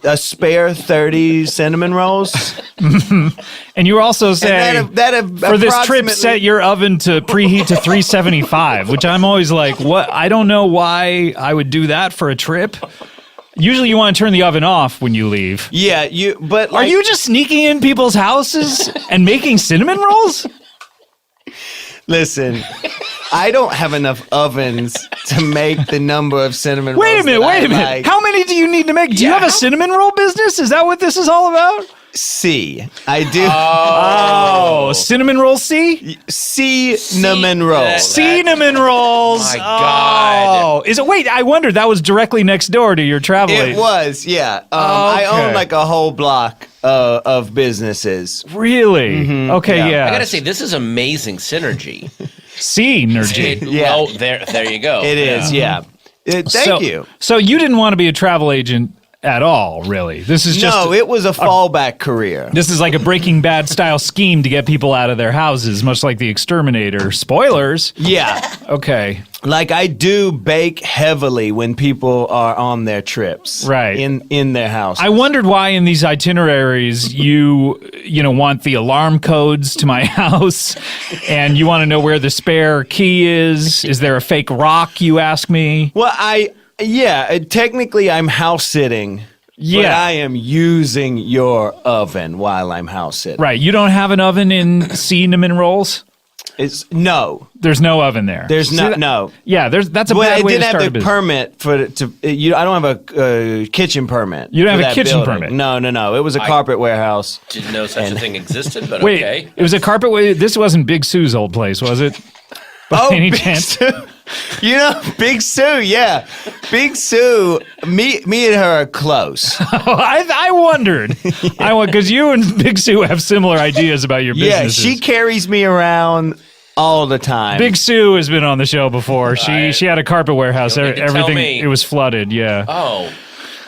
a spare 30 cinnamon rolls? And you were also saying for this trip, approximately- set your oven to preheat to 375, which I'm always like, what? I don't know why I would do that for a trip. Usually you want to turn the oven off when you leave. Yeah, but Are you just sneaking in people's houses and making cinnamon rolls? Listen, I don't have enough ovens to make the number of cinnamon rolls. Wait a minute. Like. How many do you need to make? Do you have a cinnamon roll business? Is that what this is all about? C. I do. Oh, Oh, cinnamon roll C? Cinnamon rolls. Cinnamon rolls. My God. Oh, is it? Wait, I wondered. That was directly next door to your travel It agent. was, yeah. I own like a whole block of businesses. Really? Okay, yeah. I gotta say, this is amazing synergy. Synergy. Yeah. Oh, there you go. It is, yeah. Thank you. So you didn't want to be a travel agent at all, really. This is just No, it was a fallback career. This is like a Breaking Bad style scheme to get people out of their houses, much like the Exterminator. Spoilers. Yeah. Okay. Like I do bake heavily when people are on their trips. Right. In their house. I wondered why in these itineraries you want the alarm codes to my house and you want to know where the spare key is. Is there a fake rock, you ask me? Well, technically I'm house sitting. Yeah. But I am using your oven while I'm house sitting. Right. You don't have an oven in cinnamon rolls? No. There's no oven there. There's no. Yeah, that's a Well, bad I way to didn't start a have the business. permit I don't have a kitchen permit. You don't for have a that kitchen building. permit? No. It was a carpet warehouse. Didn't know such a thing existed, but Wait, okay. it was a carpet way. This wasn't Big Sue's old place, was it? Oh, Any Big chance? Sue. Big Sue, yeah. Big Sue, me and her are close. I wondered. Because you and Big Sue have similar ideas about your Yeah, businesses. she carries me around all the time. Big Sue has been on the show before. She had a carpet warehouse. You don't need to tell Everything me. it was flooded. Yeah. Oh,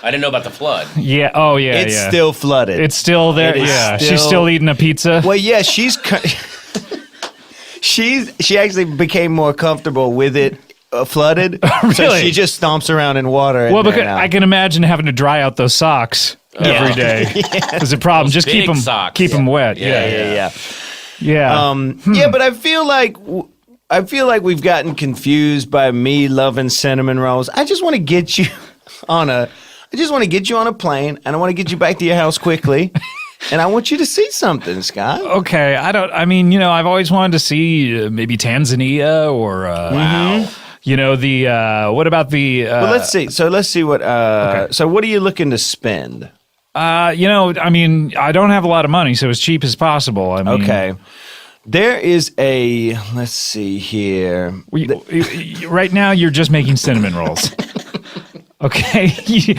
I didn't know about the flood. Yeah. Oh yeah. It's yeah. still flooded. It's still there. It is Yeah. still- She's still eating a pizza. Well, yeah, she actually became more comfortable with it flooded. So Really? she just stomps around in water. Well, because I can imagine having to dry out those socks every day. There's a problem. Just big keep socks. them wet. Yeah. Yeah. Yeah, but I feel like we've gotten confused by me loving cinnamon rolls. I just want to get you on a plane, and I want to get you back to your house quickly. And I want you to see something, Scott. Okay. I've always wanted to see maybe Tanzania or what about the Well, let's see. So let's see what. So what are you looking to spend? I don't have a lot of money, so as cheap as possible. Okay. There is a. Let's see here. Right now you're just making cinnamon rolls. Okay, you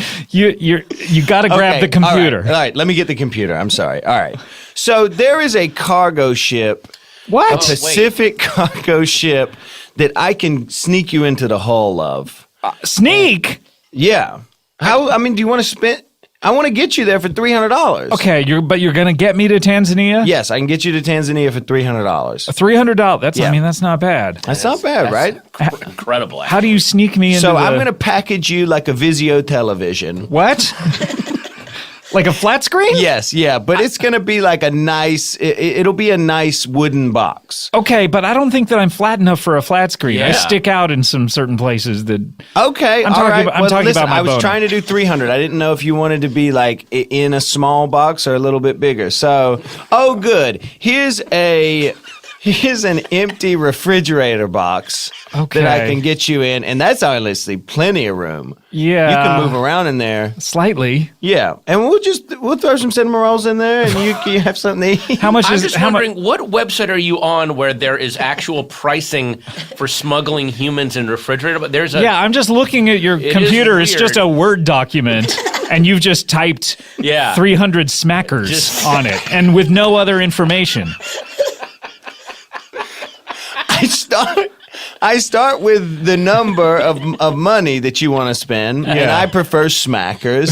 got to grab the computer. All right, let me get the computer. I'm sorry. All right. So there is a cargo ship, What? a Pacific cargo ship that I can sneak you into the hull of. Sneak? Yeah. Do you want to spend? I want to get you there for $300. Okay, but you're gonna get me to Tanzania? Yes, I can get you to Tanzania for $300. $300. That's not bad. That's not bad, right? Incredible. How do you sneak me into So I'm going to package you like a Vizio television. What? Like a flat screen? Yes, yeah, but it's going to be like a nice, it'll be a nice wooden box. Okay, but I don't think that I'm flat enough for a flat screen. I Yeah. stick out in some certain places that. Okay, I'm all talking right. about- I'm talking listen, about my I was boner. trying to do 300. I didn't know if you wanted to be like in a small box or a little bit bigger. So, good. Here's an empty refrigerator box that I Okay. can get you in, and that's honestly plenty of room. Yeah. You can move around in there. Slightly. Yeah, and we'll throw some cinnamon rolls in there, and you can have something to eat. How much I'm is just how much? wondering, what website are you on where there is actual pricing for smuggling humans in refrigerator? But there's a Yeah, I'm just looking at your It is computer. It's weird. just a Word document, and you've just typed 300 smackers Just- on it, and with no other information. I start with the number of money that you want to spend, and Yeah. I prefer smackers.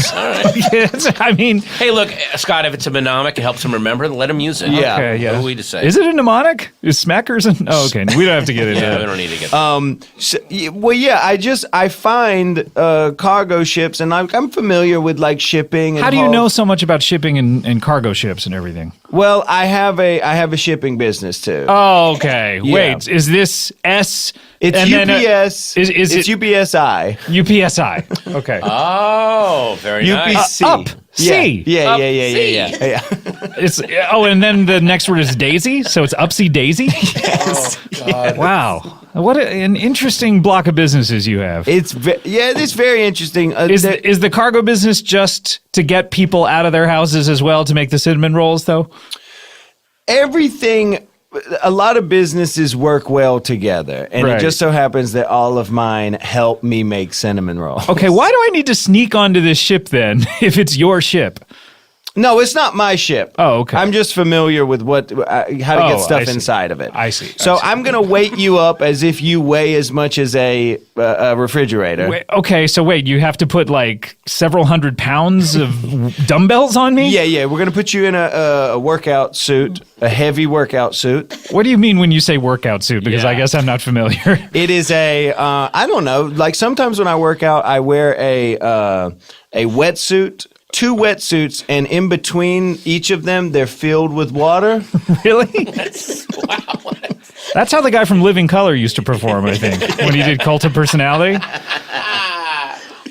Hey, look, Scott, if it's a mnemonic, it helps him remember. Let him use it. Yeah. Okay, yeah. What are we to say? Is it a mnemonic? Is smackers? Oh, okay. We don't have to get into Yeah, that. we don't need to get I find cargo ships, and I'm familiar with like shipping. And How do you hauls. know so much about shipping and cargo ships and everything? Well, I have a shipping business too. Oh, okay. Yeah. Wait, is this S? It's and then, UPS. is it's it UPSI? UPSI? Okay. Oh, very nice. UPC. Up. C. Yeah. Up, Yeah. C. Yeah. It's and then the next word is Daisy, so it's Upsy Daisy. Oh, God. Wow, what an interesting block of businesses you have. It's very interesting. Is the cargo business just to get people out of their houses as well to make the cinnamon rolls, though? everything, a lot of businesses work well together, and Right. it just so happens that all of mine help me make cinnamon rolls. Okay, why do I need to sneak onto this ship then if it's your ship? No, it's not my ship. Oh, okay. I'm just familiar with how to get I stuff see. inside of it. I see. So I'm going to weight you up as if you weigh as much as a refrigerator. Okay, so wait, you have to put like several hundred pounds of dumbbells on me? Yeah. We're going to put you in a workout suit, a heavy workout suit. What do you mean when you say workout suit? Because I Yeah. guess I'm not familiar. It is I don't know. Like sometimes when I work out, I wear a wetsuit. 2 wetsuits, and in between each of them, they're filled with water. Really? Wow. That's how the guy from Living Color used to perform, I think, when he did Cult of Personality.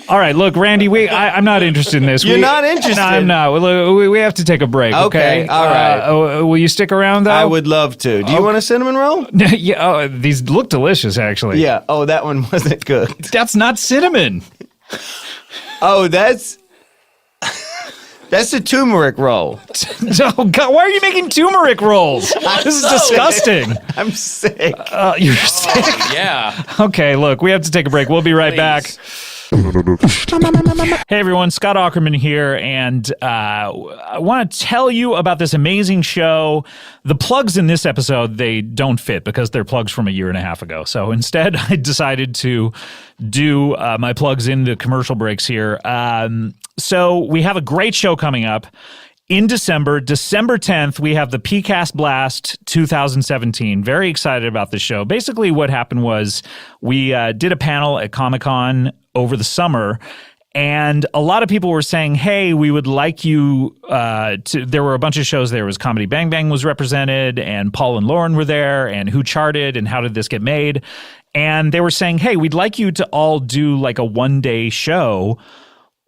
All right, look, Randy, I'm not interested in this. You're not interested? No, I'm not. We have to take a break, okay? Okay, all right. Will you stick around, though? I would love to. Do you want a cinnamon roll? Yeah, these look delicious, actually. Yeah. Oh, that one wasn't cooked. That's not cinnamon. Oh, that's a turmeric roll. Oh, God, why are you making turmeric rolls? This is disgusting. I'm sick. You're sick. Yeah. Okay, look, we have to take a break. We'll be right back. Hey everyone, Scott Aukerman here, and I want to tell you about this amazing show. The plugs in this episode, they don't fit because they're plugs from a year and a half ago. So instead, I decided to do my plugs in the commercial breaks here. So we have a great show coming up. In December 10th, we have the PCast Blast 2017. Very excited about this show. Basically, what happened was we did a panel at Comic-Con over the summer, and a lot of people were saying, hey, we would like you to... There were a bunch of shows. There was Comedy Bang Bang was represented, and Paul and Lauren were there, and Who Charted, and How Did This Get Made? And they were saying, hey, we'd like you to all do like a one-day show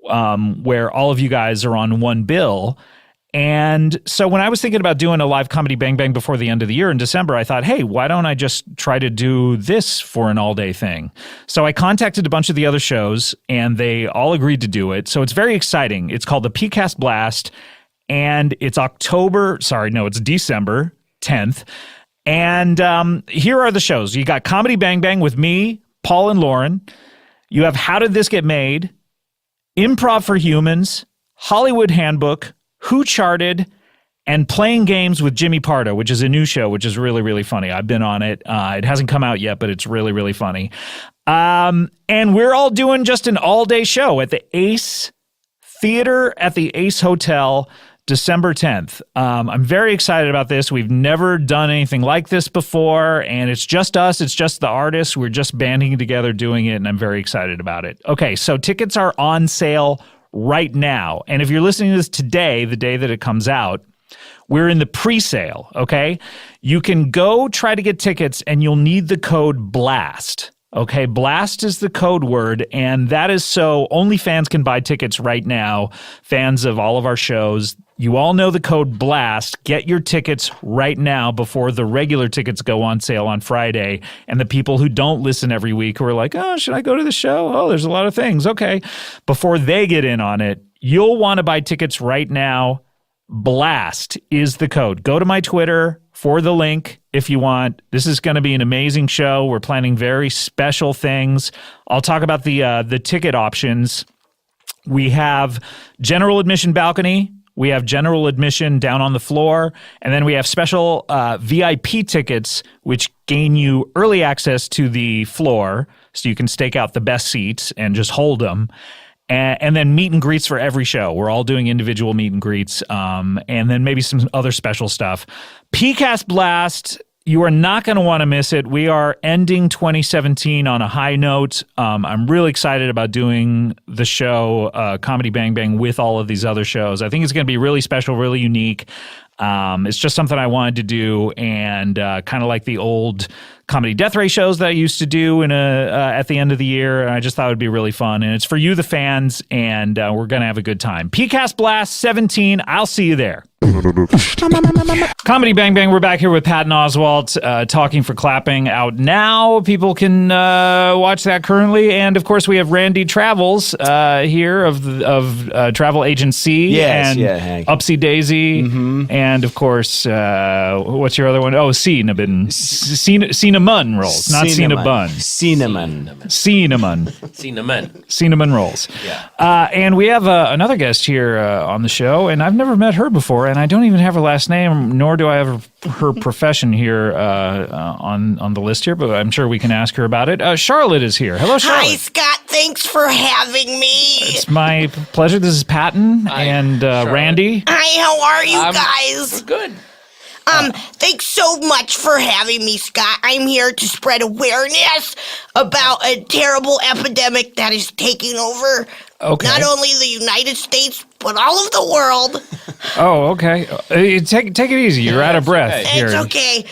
where all of you guys are on one bill. And so when I was thinking about doing a live Comedy Bang Bang before the end of the year in December, I thought, hey, why don't I just try to do this for an all-day thing? So I contacted a bunch of the other shows, and they all agreed to do it. So it's very exciting. It's called the PCast Blast, and it's December 10th. And here are the shows. You got Comedy Bang Bang with me, Paul and Lauren. You have How Did This Get Made? Improv for Humans, Hollywood Handbook, Who Charted, and Playing Games with Jimmy Pardo, which is a new show, which is really, really funny. I've been on it. It hasn't come out yet, but it's really, really funny. And we're all doing just an all-day show at the Ace Theater at the Ace Hotel, December 10th. I'm very excited about this. We've never done anything like this before, and it's just us. It's just the artists. We're just banding together doing it, and I'm very excited about it. Okay, so tickets are on sale right now. And if you're listening to this today, the day that it comes out, we're in the pre-sale, okay? You can go try to get tickets, and you'll need the code BLAST. Okay, BLAST is the code word, and that is so only fans can buy tickets right now, fans of all of our shows. You all know the code BLAST. Get your tickets right now before the regular tickets go on sale on Friday. And the people who don't listen every week who are like, oh, should I go to the show? Oh, there's a lot of things. Okay. Before they get in on it, you'll want to buy tickets right now. BLAST is the code. Go to my Twitter for the link if you want. This is going to be an amazing show. We're planning very special things. I'll talk about the ticket options. We have general admission balcony. We have general admission down on the floor, and then we have special VIP tickets, which gain you early access to the floor, so you can stake out the best seats and just hold them. And then meet and greets for every show. We're all doing individual meet and greets, and then maybe some other special stuff. PCast Blast, you are not going to want to miss it. We are ending 2017 on a high note. I'm really excited about doing the show, Comedy Bang Bang, with all of these other shows. I think it's going to be really special, really unique. It's just something I wanted to do, and kind of like the old Comedy Death Ray shows that I used to do at the end of the year. I just thought it would be really fun, and it's for you, the fans, and we're going to have a good time. PCast Blast 17. I'll see you there. Comedy Bang Bang, we're back here with Patton Oswalt, Talking for Clapping, out now. People can watch that currently. And, of course, we have Randy Travels here of Travel Agency. Yes, and Hank. Upsy Daisy. Mm-hmm. And, of course, what's your other one? Oh, Cinnamon. Cinnamon rolls, not Cinnabon. Cinnamon rolls. Yeah. And we have another guest here on the show, and I've never met her before, and I don't even have her last name, nor do I have her profession here on the list here, but I'm sure we can ask her about it. Charlotte is here. Hello, Charlotte. Hi, Scott. Thanks for having me. It's my pleasure. This is Patton and Randy. Hi, how are you guys? Good. Thanks so much for having me, Scott. I'm here to spread awareness about a terrible epidemic that is taking over not only the United States, but all of the world. Oh, okay. Take it easy. You're out of breath here. It's okay.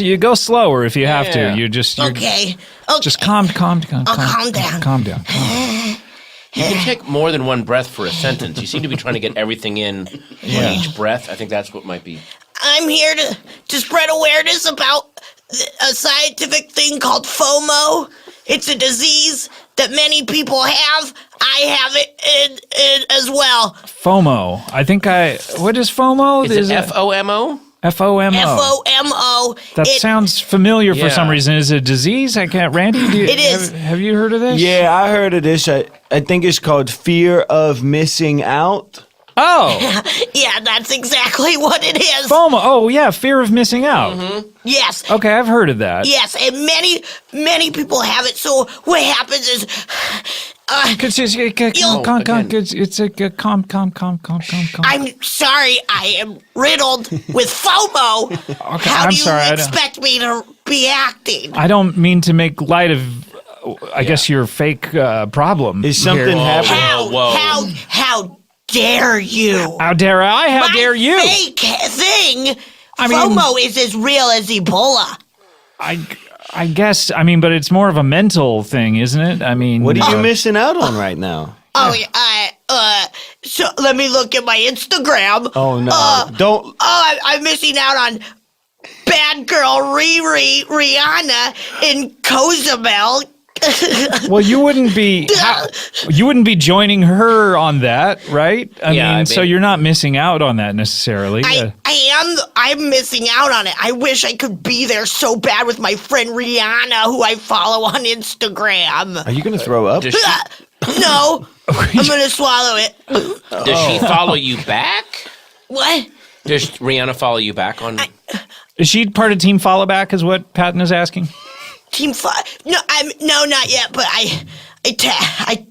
You go slower if you have to. You're okay. Just calm down. Calm down. You can take more than one breath for a sentence. You seem to be trying to get everything in each breath. I think that's what might be. I'm here to spread awareness about a scientific thing called FOMO. It's a disease that many people have. I have it as well. FOMO. What is FOMO? Is it FOMO? FOMO. FOMO. That sounds familiar for some reason. Is it a disease? I can't. Randy, it is. Have you heard of this? Yeah, I heard of this. I think it's called fear of missing out. Oh. Yeah, that's exactly what it is. FOMO. Oh, yeah, fear of missing out. Mm-hmm. Yes. Okay, I've heard of that. Yes, and many people have it. So what happens is, calm. I'm sorry, I am riddled with FOMO. Okay, How I'm do you sorry, expect me to be acting? I don't mean to make light of, I guess, your fake problem. Is something happening? How dare you? How dare I? How dare you? Fake thing. I mean, FOMO is as real as Ebola. I guess. I mean, but it's more of a mental thing, isn't it? I mean, what are you missing out on right now? So let me look at my Instagram. Oh no! Don't. Oh, I'm missing out on bad girl Rihanna in Cozumel. Well, you wouldn't be joining her on that, right? I mean, so you're not missing out on that necessarily. I'm missing out on it. I wish I could be there so bad with my friend Rihanna, who I follow on Instagram. Are you going to throw up? No, I'm going to swallow it. Does she follow you back? What? Does Rihanna follow you back on? Is she part of Team Follow Back? Is what Patton is asking? Team No, not yet. But I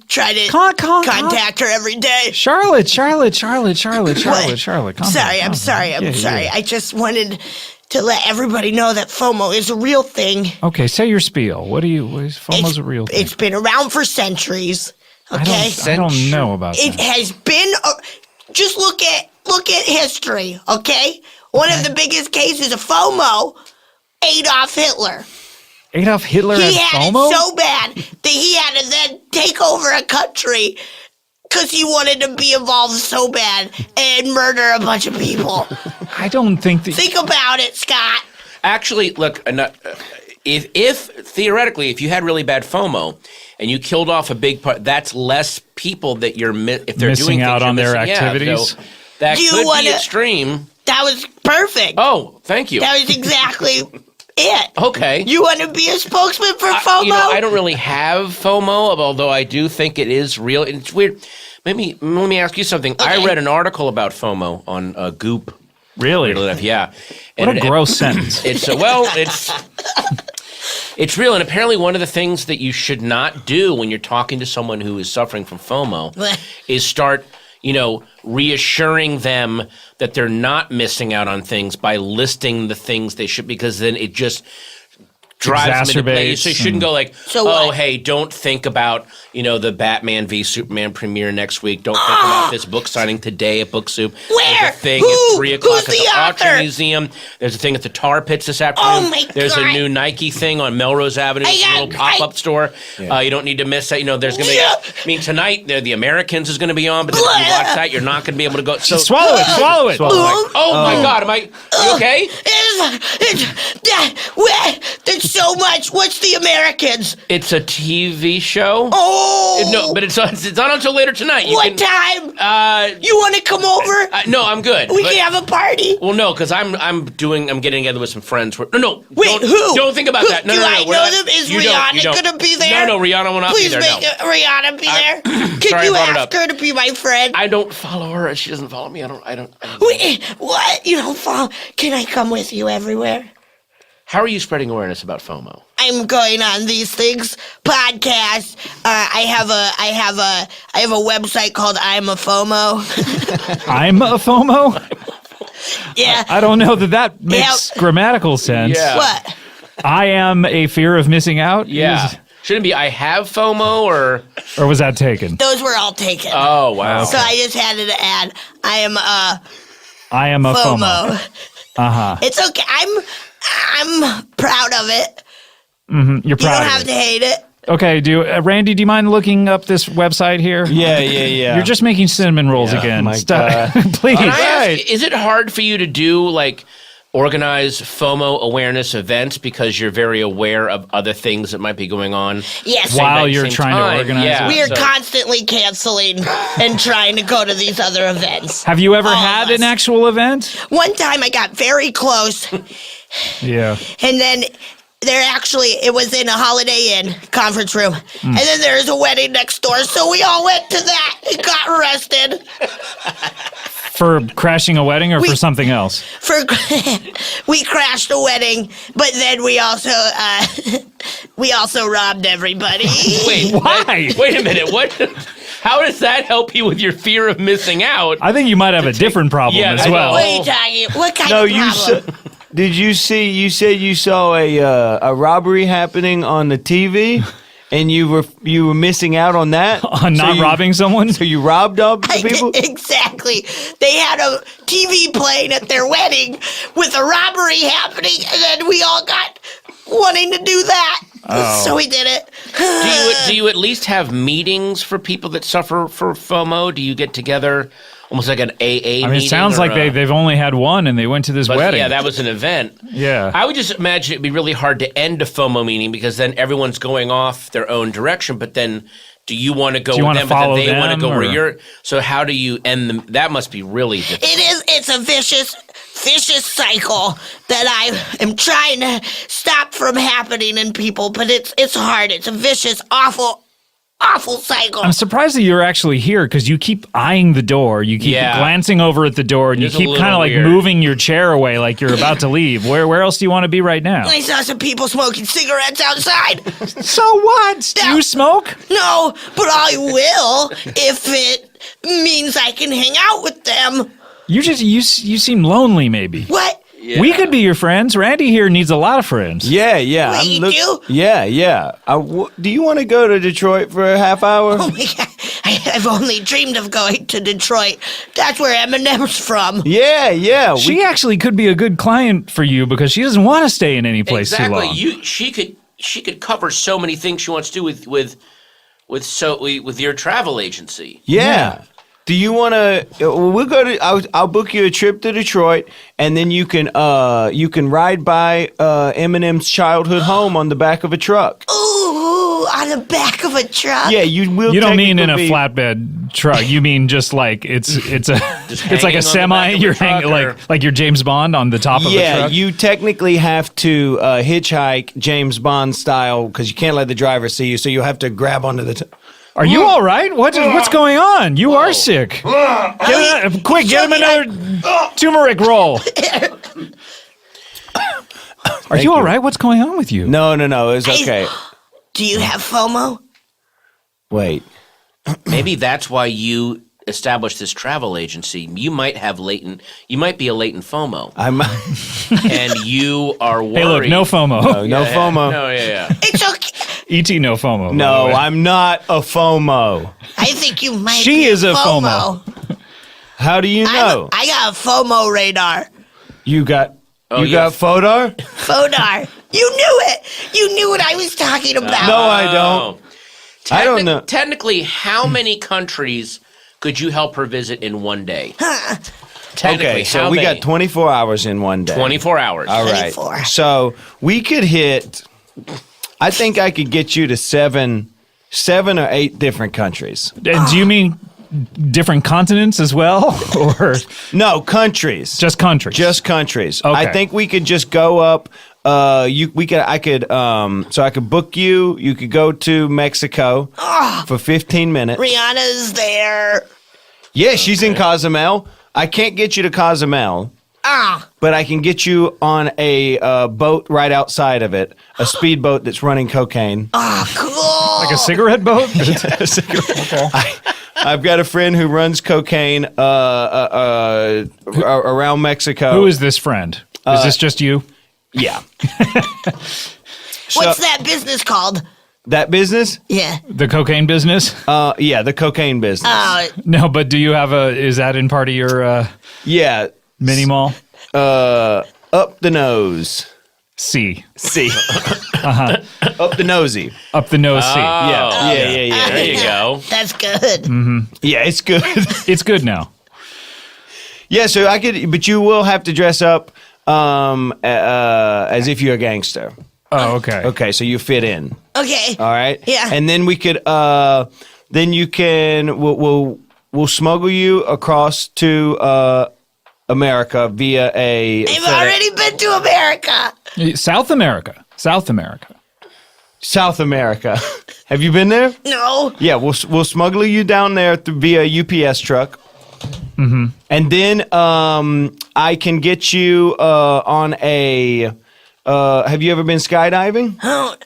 try to contact her every day. Charlotte. Calm I'm down. sorry. I just wanted to let everybody know that FOMO is a real thing. Okay, say your spiel. FOMO's a real thing? It's been around for centuries. Okay, I don't know about that. It has been. Just look at history. Okay, one of the biggest cases of FOMO, Adolf Hitler. Adolf Hitler had FOMO? It so bad that he had to then take over a country because he wanted to be involved so bad and murder a bunch of people. I don't think that... Think about it, Scott. Actually, look, if theoretically, if you had really bad FOMO and you killed off a big part, that's less people that you're if they're missing doing out things, on their missing, activities. So that could be extreme. That was perfect. Oh, thank you. That was exactly it. Okay. You want to be a spokesman for FOMO? I don't really have FOMO, although I do think it is real. It's weird. Let me ask you something. Okay. I read an article about FOMO on Goop. Really? Yeah. What a gross sentence. It's real, and apparently one of the things that you should not do when you're talking to someone who is suffering from FOMO is start, reassuring them that they're not missing out on things by listing the things they should, because then it just drives them into place. So you shouldn't go like, what? Hey, don't think about, the Batman v Superman premiere next week. Don't think about this book signing today at Book Soup. Where? There's a thing at 3 o'clock at the author? Auction Museum. There's a thing at the Tar Pits this afternoon. Oh, my There's God. a new Nike thing on Melrose Avenue. It's a little pop-up store. You don't need to miss that. There's going to be, tonight, The Americans is going to be on, but then if you watch that, you're not going to be able to go. So Swallow it. Oh, my God. You okay? There's so much. What's the Americans? It's a TV show. Oh. No, but it's on until later tonight. What time? You want to come over? No, I'm good. We can have a party. Well, no, because I'm getting together with some friends. Wait, don't, who? Don't think about that. No, Do no, I we're know not- them? Is you don't, you Rihanna don't. gonna be there? No, Rihanna will not Please be there. make No. Rihanna be there. Can sorry, you I brought it ask up. her to be my friend? I don't follow her. She doesn't follow me. I don't. Wait, what? You don't follow? Can I come with you everywhere? How are you spreading awareness about FOMO? I'm going on these things, podcasts. I have a website called I'm a FOMO. I'm a FOMO? Yeah. I don't know that makes grammatical sense. Yeah. What? I am a fear of missing out? Yeah. Shouldn't be I have FOMO Or was that taken? Those were all taken. Oh, wow. So I just had to add, I am a I am a FOMO. FOMO. Uh-huh. It's okay. I'm proud of it. You're You proud don't of have it. to hate it. Okay, Randy, do you mind looking up this website here? Yeah. You're just making cinnamon rolls again. my Stop. God. Please. Can I ask, is it hard for you to do organize FOMO awareness events because you're very aware of other things that might be going on? Yes. While at the you're same trying to time? organize Yeah, We are so- constantly canceling and trying to go to these other events. Have you ever All of had us. an actual event? One time I got very close, Yeah. and then it was in a Holiday Inn conference room. Hmm. And then there's a wedding next door, so we all went to that and got arrested For crashing a wedding or for something else? we crashed a wedding, but then we also robbed everybody. Wait, Why? Wait a minute. What? How does that help you with your fear of missing out? I think you might have a different problem Yeah, as I know. well. What are you talking? What kind No, of you problem? did you see? You said you saw a robbery happening on the TV, and you were missing out on that On not robbing someone? So you robbed up the people. Exactly. They had a TV playing at their wedding with a robbery happening, and then we all got wanting to do that. So we did it. Do you at least have meetings for people that suffer for FOMO? Do you get together almost like an AA meeting? I mean, it sounds like they've only had one and they went to this wedding. Yeah, that was an event. Yeah. I would just imagine it'd be really hard to end a FOMO meeting because then everyone's going off their own direction. But then, do you want to go with them? But then they want to go where you're. So how do you end them? That must be really difficult. It is. It's a vicious cycle that I am trying to stop from happening in people, but it's hard. It's a vicious, awful cycle. I'm surprised that you're actually here because you keep eyeing the door. You keep glancing over at the door and you is a keep little kind of like weird. moving your chair away like you're about to leave. Where else do you want to be right now? I saw some people smoking cigarettes outside. So what? Do you smoke? No, but I will if it means I can hang out with them. You seem lonely maybe. What? We could be your friends. Randy here needs a lot of friends. Yeah. Wait, you do? Yeah. Do you want to go to Detroit for a half hour? Oh my God. I've only dreamed of going to Detroit. That's where Eminem's from. Yeah. She actually could be a good client for you because she doesn't want to stay in any place too long. She could cover so many things she wants to do with your travel agency. Yeah. Do you want to? We'll go to. I'll book you a trip to Detroit, and then you can ride by Eminem's childhood home on the back of a truck. Ooh, on the back of a truck. Yeah, you will. You don't mean in a technically be- flatbed truck. You mean just like it's like a hanging on the semi. back of a You're truck hanging or- like you're James Bond on the top of a Yeah, truck. you technically have to hitchhike James Bond style because you can't let the driver see you, so you have to grab onto the. Are you all right? What's going on? You are sick. Get him another turmeric roll. Are you all right? What's going on with you? No, it's okay. Do you have FOMO? Wait. Maybe that's why you establish this travel agency, you might be a latent FOMO. And you are worried. Hey, look, no FOMO. No FOMO. No, yeah. It's okay. E.T. no FOMO. by No, the way. I'm not a FOMO. I think you might She be is a FOMO. How do you know? I got a FOMO radar. You got yeah. got Fodar? Fodar. You knew it. You knew what I was talking about. No, I don't. I don't know. Technically, how many countries could you help her visit in one day? Technically, Okay, so how we many? got 24 hours in one day. 24 hours. All right. 24. So we could hit. I think I could get you to seven or eight different countries. And do you mean different continents as well, or No, countries. just countries? Just countries. Okay. I think we could just go up. I could book you. You could go to Mexico for 15 minutes. Rihanna's there. Yeah, she's in Cozumel. I can't get you to Cozumel, but I can get you on a boat right outside of it, a speedboat that's running cocaine. Cool. like a cigarette boat? I've got a friend who runs cocaine around Mexico. Who is this friend? Is this just you? Yeah. What's that business called? That business? Yeah. The cocaine business? Yeah, the cocaine business. No, but do you have is that in part of your Yeah. mini mall? Up the nose. C. See. Up the nosy. Up the nose C. Yeah. There you go. That's good. Yeah, it's good. It's good now. Yeah, so I could, but you will have to dress up as if you're a gangster. Oh, okay. Okay, so you fit in. Okay. All right. Yeah. And then we could, then you can, we'll smuggle you across to America via a. I've already been to America. South America. South America. South America. Have you been there? No. Yeah, we'll smuggle you down there via UPS truck. Mm-hmm. And then I can get you on a. Have you ever been skydiving? Oh,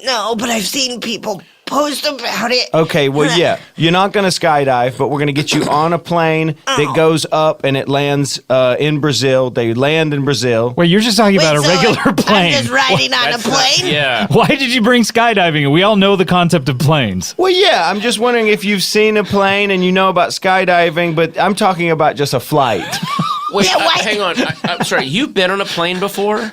no, but I've seen people post about it. Okay, well, yeah. You're not going to skydive, but we're going to get you on a plane that goes up and it lands in Brazil. They land in Brazil. Wait, you're just talking about a so regular I'm plane. just riding on a plane? Yeah. Why did you bring skydiving? We all know the concept of planes. Well, yeah, I'm just wondering if you've seen a plane and you know about skydiving, but I'm talking about just a flight. Wait, Yeah, why- hang on. I'm sorry. You've been on a plane before?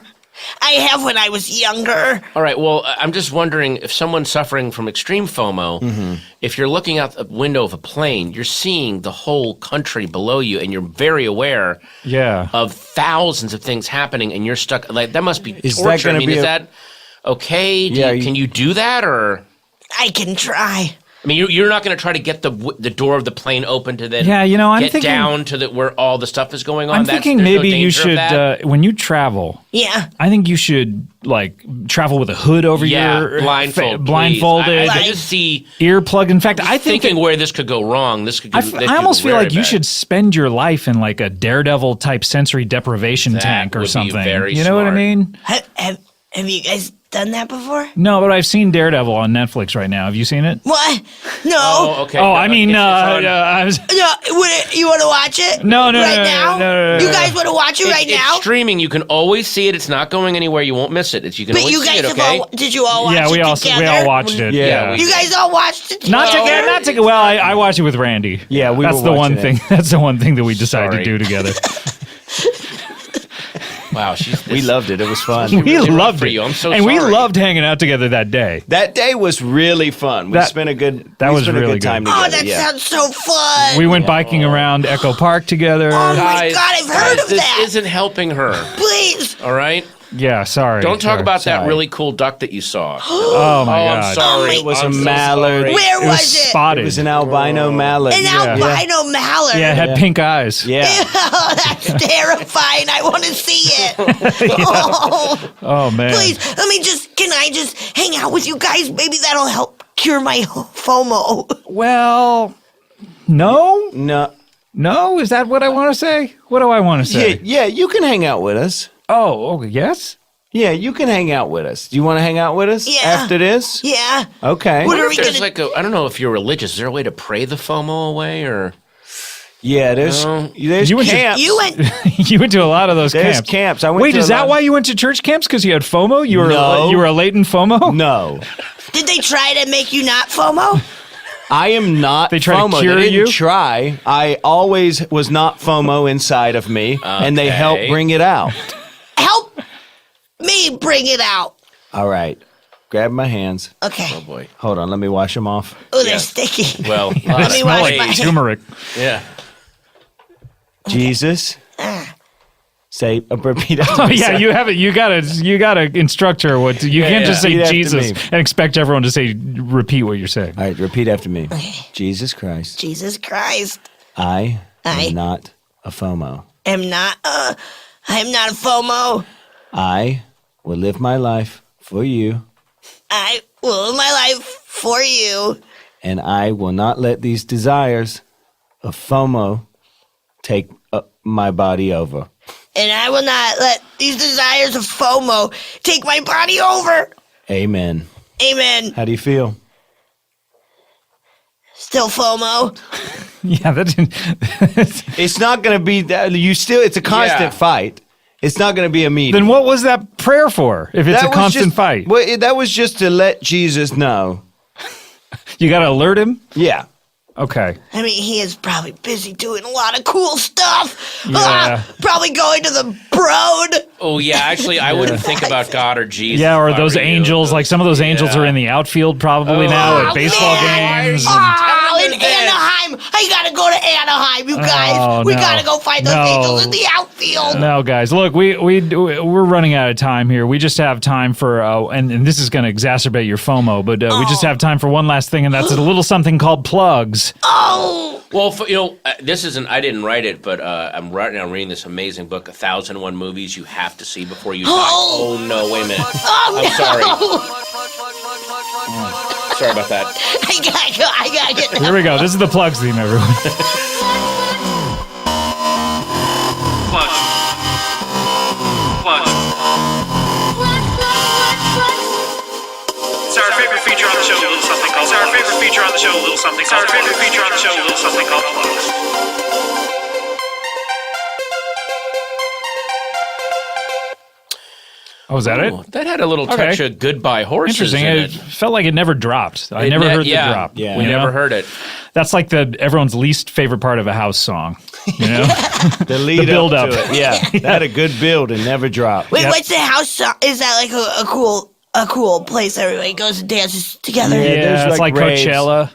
I have when I was younger. All right. Well, I'm just wondering if someone's suffering from extreme FOMO, if you're looking out the window of a plane, you're seeing the whole country below you, and you're very aware Yeah. of thousands of things happening, and you're stuck. Like that must be Is that torture. I gonna mean, be is a- that okay? Yeah, Can you do that, or? I can try. I mean, you're not going to try to get the door of the plane open to then Yeah, I'm get thinking- down to where all the stuff is going on. I'm thinking there's no maybe you danger of should, that? when you travel, Yeah. I think you should, travel with a hood over your blindfolded, I just see earplug. In fact, I think thinking where this could go wrong. This could. I almost feel like you should spend your life in like a Daredevil type sensory deprivation That tank or would be something. very You know what I smart. mean? Have you guys done that before? No, but I've seen Daredevil on Netflix right now. Have you seen it? What? No. Oh, okay. Oh, I mean, it's on- I was. No, you want to watch it? No, right no, now? no. You guys want to watch it right it's now? streaming. You can always see it. It's not going anywhere. You won't miss it. You can But always you see guys it. have Okay. all, did you all watch Yeah, it we all together? watched it. Yeah, Yeah, we You guys all watched it not together? together. Not together. Well, I watched it with Randy. Yeah, we That's were the one watching thing. That's the one thing that we decided Sorry. to do together. Wow, We loved it. It was fun. We really rough loved for it, you. I'm so and we sorry. loved hanging out together that day. That day was really fun. We spent a good really time good. Oh, together. that yeah. sounds so fun. We went biking around Echo Park together. Oh, my Guys, God, I've heard of this that. isn't helping her. Please. All right. Yeah, sorry. Don't talk about that sorry. really cool duck that you saw. Oh my I'm God! sorry. It was I'm a so mallard. sorry. Where It was was it? spotted. It was an albino mallard. An albino mallard. Yeah, it had pink eyes. Yeah. Oh, that's terrifying. I want to see it. Oh, Oh man. please, can I just hang out with you guys? Maybe that'll help cure my FOMO. Well, no, No. Is that what I want to say? What do I want to say? Yeah, you can hang out with us. Oh, yes. Yeah, you can hang out with us. Do you want to hang out with us Yeah. after this? Yeah. Okay. What are If we there's gonna? I don't know if you're religious. Is there a way to pray the FOMO away, or Yeah, there's You went to- camps. You went. You went to a lot of those There's camps. camps. I went Wait, to is a that lot- why you went to church camps? Because you had FOMO? You were No. you were a latent FOMO? No. Did they try to make you not FOMO? I am not They try to FOMO. cure They didn't you? try. I always was not FOMO inside of me, and they helped bring it out. Help me bring it out. All right. Grab my hands. Okay. Oh boy. Hold on. Let me wash them off. Oh, they're Yeah. sticky. Well, Let me Smell wash like my hands. turmeric. yeah. Jesus. Say, repeat after Oh me. yeah, Say- you have it. You gotta instruct her what you can't just Repeat say after Jesus me. and expect everyone to say repeat what you're saying. All right, repeat after me. Jesus Christ, Jesus Christ. I I- am not a FOMO. I'm not a FOMO. I will live my life for you, I will live my life for you. and I will not let these desires of FOMO take my body over. And I will not let these desires of FOMO take my body over. Amen. Amen. How do you feel? Still FOMO. Yeah, that didn't. It's not going to be that. It's a constant fight. It's not going to be immediate. Then what was that prayer for? If it's That a was constant just- fight, Well, that was just to let Jesus know. you got to alert him. Yeah. Okay. I mean, he is probably busy doing a lot of cool stuff. Yeah. Probably going to the Broad. Oh yeah. Actually, I wouldn't think about God or Jesus. Yeah, or if I those were you. angels. Like some of those angels are in the outfield probably now at baseball man. games. Oh, in Telling them that. Anaheim. I gotta go to Anaheim, you guys. Oh, We no. gotta go find those No. angels in the outfield. No, guys, look, we're running out of time here. We just have time for, and this is going to exacerbate your FOMO, but we just have time for one last thing, and that's a little something called plugs. Oh, Well, this isn't. I didn't write it, but I'm right now reading this amazing book, 1001 Movies You Have to See Before You Die. Oh. Oh no! Wait a minute. oh I'm no. sorry. Sorry about that. I gotta get Here we go. This is the plugs theme, everyone. It's our favorite feature on the show, a little something called. It's our favorite feature on the show, a little something called. It's our favorite feature on the show, a little something called plugs. Oh, is that it? Oh, that had a little touch Okay. of Goodbye Horses Interesting. in It it. felt like it never dropped. I never heard the drop. Yeah. We you never know? heard it. That's like everyone's least favorite part of a house song. You know? The lead build up up. to it. Yeah. That had a good build and never dropped. Wait, Yep. what's the house song? Is that like a cool place everybody goes and dances together? Yeah. Yeah, there's it's like like raves. Coachella.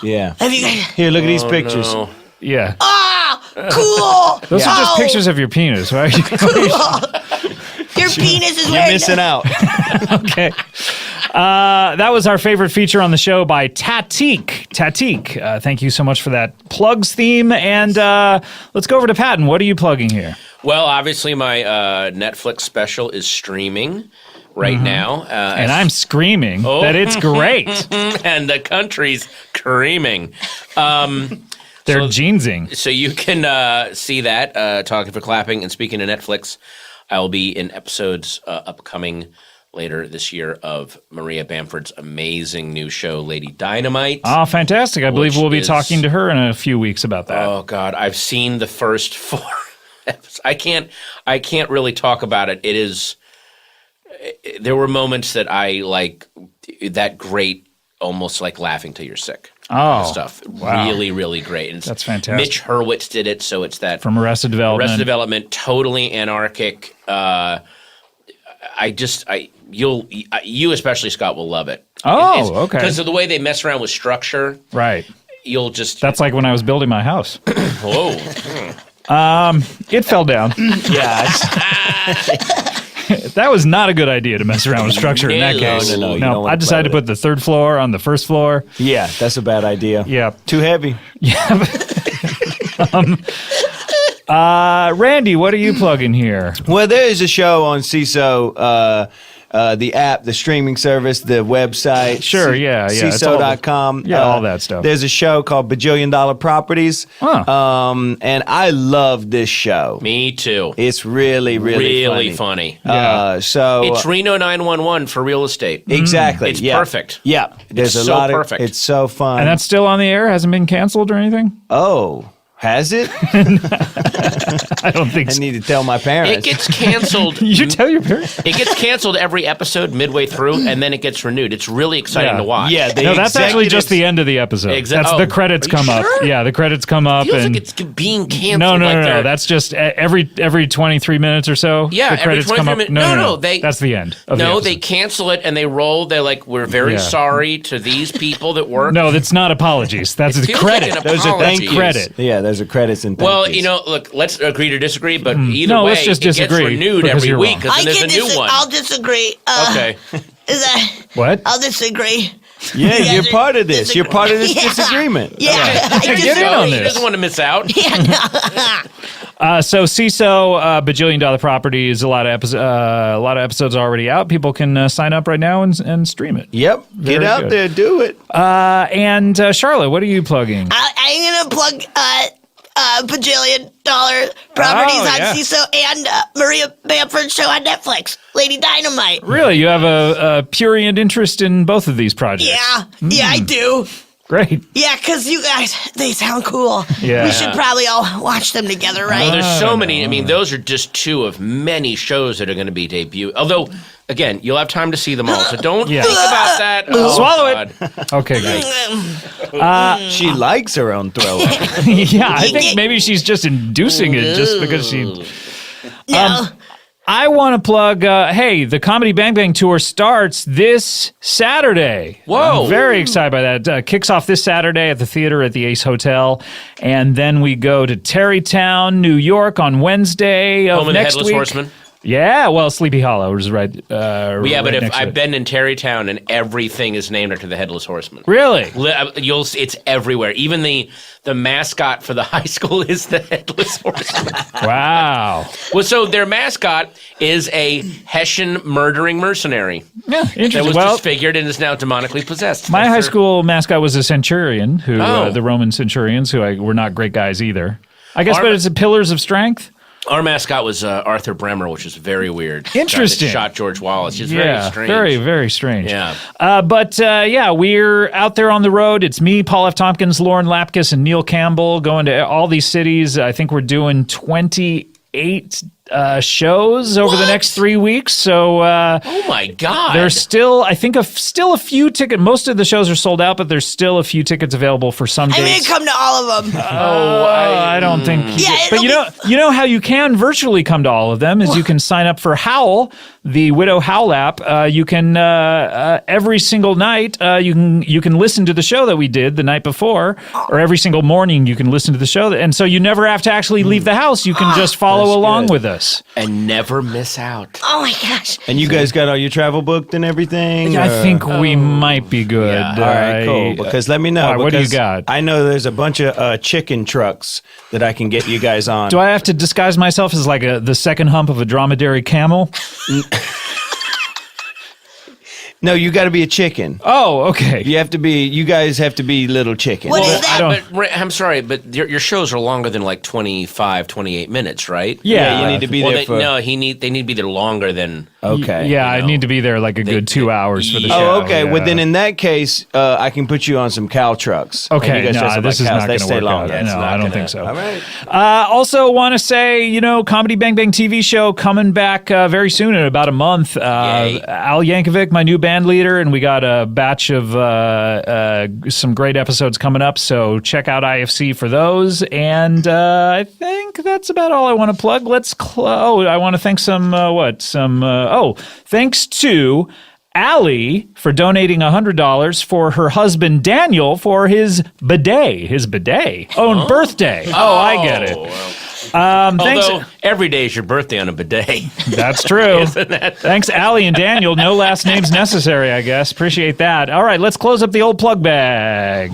Yeah. Have you guys? Here, look at these pictures. No. Yeah. Ah, cool. Those are just Oh, pictures of your penis, right? Your penis is You're wearing. missing out. Okay. That was our favorite feature on the show by Tatik. Tatik, thank you so much for that plugs theme. And let's go over to Patton. What are you plugging here? Well, obviously, my Netflix special is streaming right now, And I'm screaming that it's great. and the country's creaming. They're jeansing. So you can see that. Talking for clapping and speaking of Netflix, I will be in episodes upcoming later this year of Maria Bamford's amazing new show, Lady Dynamite. Oh, fantastic. I believe Which we'll be is- talking to her in a few weeks about that. Oh God, I've seen the first 4 episodes. I can't really talk about it. It is. There were moments that I like that great, almost like laughing till you're sick. Oh, Stuff wow. really, really great. And That's fantastic. Mitch Hurwitz did it, so it's that From Arrested Development. Arrested Development, totally anarchic. You especially, Scott, will love it. Oh, okay. Because of the way they mess around with structure, Right. you'll just That's like when I was building my house. whoa. It fell down. Yeah. That was not a good idea to mess around with structure in that No, case. no, you don't wanna I decided to play put the third floor on the first floor. Yeah, that's a bad idea. Yeah. Too heavy. Randy, what are you plugging here? Well, there is a show on CISO, the app, the streaming service, the website. Sure, yeah. It's all CISO.com. yeah, all that stuff. There's a show called Bajillion Dollar Properties. Huh. And I love this show. Me too. It's really, really, funny. So It's Reno 911 for real estate. exactly. It's yeah. perfect. Yeah. There's It's a so lot perfect. of. It's so fun. And that's still on the air? Hasn't been canceled or anything? Oh. Has it? I don't think I so. need to tell my parents. It gets canceled. You tell your parents? It gets canceled every episode midway through, and then it gets renewed. It's really exciting to watch. Yeah, No, that's actually just the end of the episode. That's the credits come up. sure? Yeah, the credits come up. Feels and like it's being canceled. No. That's just every 23 minutes or so. Yeah, the credits every 23 come up. minutes. No. They, that's the end. Of no, the they cancel it and they roll. They're like, we're very sorry to these people that work. No, that's not apologies. That's the feels like credit. an Those are apology. thank credit. Yeah, those are credits and thank Well, yous. you know, look, let's agree to disagree, but either No, way, let's just it gets disagree, renewed because every you're week wrong. because then there's a new one. I'll disagree. Okay. Is that What? I'll disagree. Yeah, Yeah, you're there's- part of this. You're part of this Yeah. disagreement. Yeah, I Get in disagree. on He this. doesn't want to miss out. So CISO, Bajillion Dollar Properties, a lot of episodes already out. People can sign up right now and stream it. Yep. Get Very out good. there, do it. And Charlotte, what are you plugging? I'm gonna plug bajillion dollar properties Oh, on yeah. CISO and Maria Bamford's show on Netflix, Lady Dynamite. Really, you have a prurient interest in both of these projects. Yeah, I do. Great. Yeah, because you guys, they sound cool. Yeah. We should probably all watch them together, Well, right? there's so many. I mean, those are just two of many shows that are going to be debuted. Although, again, you'll have time to see them all, so don't Yeah. think about that. Oh, Swallow God. it. Okay, great. She likes her own throw. Yeah, I think maybe she's just inducing it just because she. No. I want to plug, hey, the Comedy Bang Bang Tour starts this Saturday. Whoa. I'm very excited by that. Kicks off this Saturday at the theater at the Ace Hotel. And then we go to Tarrytown, New York on Wednesday of Home of the next Headless week. Horseman. Yeah, well, Sleepy Hollow is right. Yeah, right but if next to I've it. been in Tarrytown and everything is named after the Headless Horseman. Really? You'll see it's everywhere. Even the mascot for the high school is the Headless Horseman. Wow. Well, so their mascot is a Hessian murdering mercenary Yeah, that interesting. was Well, disfigured and is now demonically possessed. my That's high their- school mascot was a centurion, who Oh. the Roman centurions, who were not great guys either. I guess, Our- but it's a Pillars of Strength. Our mascot was Arthur Bremer, which is very weird. Guy that Interesting. shot George Wallace. It's Yeah, very strange. very, very strange. Yeah. But we're out there on the road. It's me, Paul F. Tompkins, Lauren Lapkus, and Neil Campbell going to all these cities. I think we're doing 28 shows over the next 3 weeks. So Oh my God. there's still, I think, still a few tickets. Most of the shows are sold out, but there's still a few tickets available for some I'm dates. gonna come to all of them. I don't think. Yeah, But you know how you can virtually come to all of them is you can sign up for Howl, the Widow Howl app. You can every single night you can listen to the show that we did the night before, or every single morning you can listen to the show, and so you never have to actually leave the house. You can just follow along with us. and never miss out. Oh my gosh. And you guys got all your travel booked and everything? I or- think we might be good. Yeah. All right, cool. Because let me know. all right, what do you because got? I know there's a bunch of chicken trucks that I can get you guys on. Do I have to disguise myself as like the second hump of a dromedary camel? No, you got to be a chicken. Oh, okay. You have to be. You guys have to be little chickens. What is that? But I'm sorry, but your shows are longer than like 25, 28 minutes, right? Yeah, you need to be there for. they need to be there longer than. Okay. Yeah, I know. need to be there like a good 2 hours for the Yeah. show. Oh, okay. yeah. Well, then in that case, I can put you on some cow trucks. And Okay, you guys dress no, up this like is cows. not They going to stay work longer. out. it's No, not I don't gonna- think so. All right. Also, want to say, Comedy Bang Bang TV show coming back very soon in about a month. Yay. Al Yankovic, my new band leader, and we got a batch of some great episodes coming up. So check out IFC for those. And I think that's about all I want to plug. I want to thank thanks to Allie for donating $100 for her husband Daniel for his bidet. Oh, and birthday. Oh, I get it. Thanks. Although every day is your birthday on a bidet. That's true. Thanks, Allie and Daniel. No last names necessary, I guess. Appreciate that. All right, let's close up the old plug bag.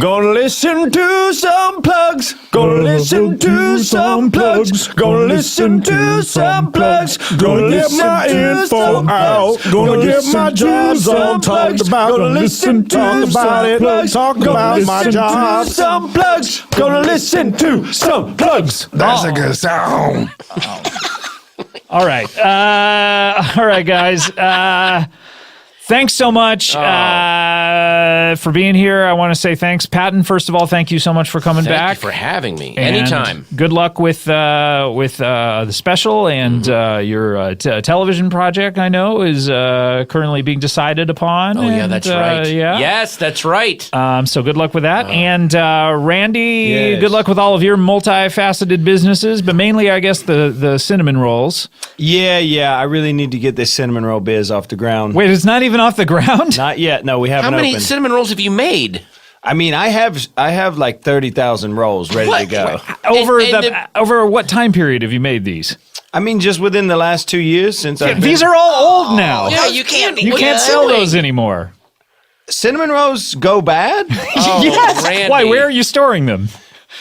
Gonna listen to some plugs. Gonna listen to some plugs. Gonna listen to some plugs. Gonna get my info out. Gonna get my jobs all talked about. Gonna listen to about it. Talk about my jobs. Some plugs. Gonna listen to some plugs. That's a good sound. All right, guys. Thanks so much. for being here. I want to say thanks, Patton. First of all, thank you so much for coming back. Thank you for having me. And anytime. Good luck with the special and your television project. I know is currently being decided upon. Oh, yeah, that's right. Yeah. Yes, that's right. So good luck with that. And Randy, Yes. good luck with all of your multifaceted businesses, but mainly, I guess, the cinnamon rolls. Yeah. I really need to get this cinnamon roll biz off the ground. Wait, it's not even off the ground? Not yet. No, we haven't How many opened. cinnamon rolls have you made? I mean, I have like 30,000 rolls ready to go. Over what time period have you made these? I mean, just within the last 2 years since I've been... These are all old now. Yeah, Those you can't can't. be You can't good. sell those anymore. Cinnamon rolls go bad? Yes. Randy. Why? Where are you storing them?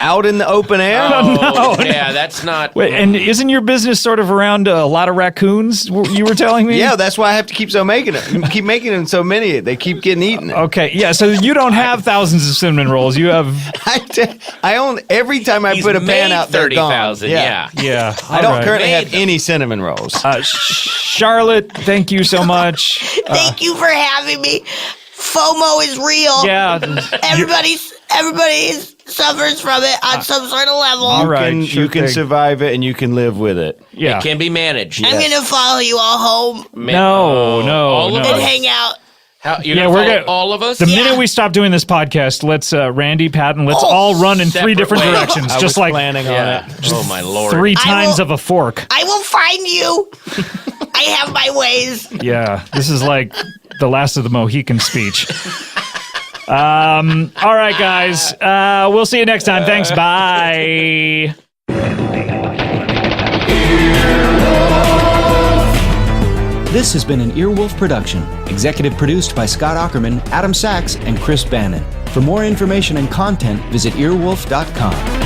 Out in the open air? Oh, yeah, that's not. Wait, and isn't your business sort of around a lot of raccoons? You were telling me. Yeah, that's why I have to keep making them so many. They keep getting eaten. Okay. Yeah. So you don't have thousands of cinnamon rolls. You have. I own every time I He's put a pan made out, they're gone. 30,000. Yeah. Yeah. I don't currently Made have them. any cinnamon rolls. Charlotte, thank you so much. Thank you for having me. FOMO is real. Yeah. Everybody suffers from it on some sort of level. All right, you can thing. survive it and you can live with it. Yeah. It can be managed. I'm gonna follow you all home No. All of and us. hang out. You're Yeah, gonna we're follow gonna. all of us. The minute we stop doing this podcast, let's Randy, Patton, let's Oh, all run in 3 separate different ways. directions, I just was like planning on Yeah. it. Oh my lord. 3 times will- of a fork. I will find you. I have my ways. Yeah, this is like the last of the Mohican speech. All right, guys. We'll see you next time. Thanks. Bye. This has been an Earwolf production, executive produced by Scott Aukerman, Adam Sachs, and Chris Bannon. For more information and content, visit earwolf.com.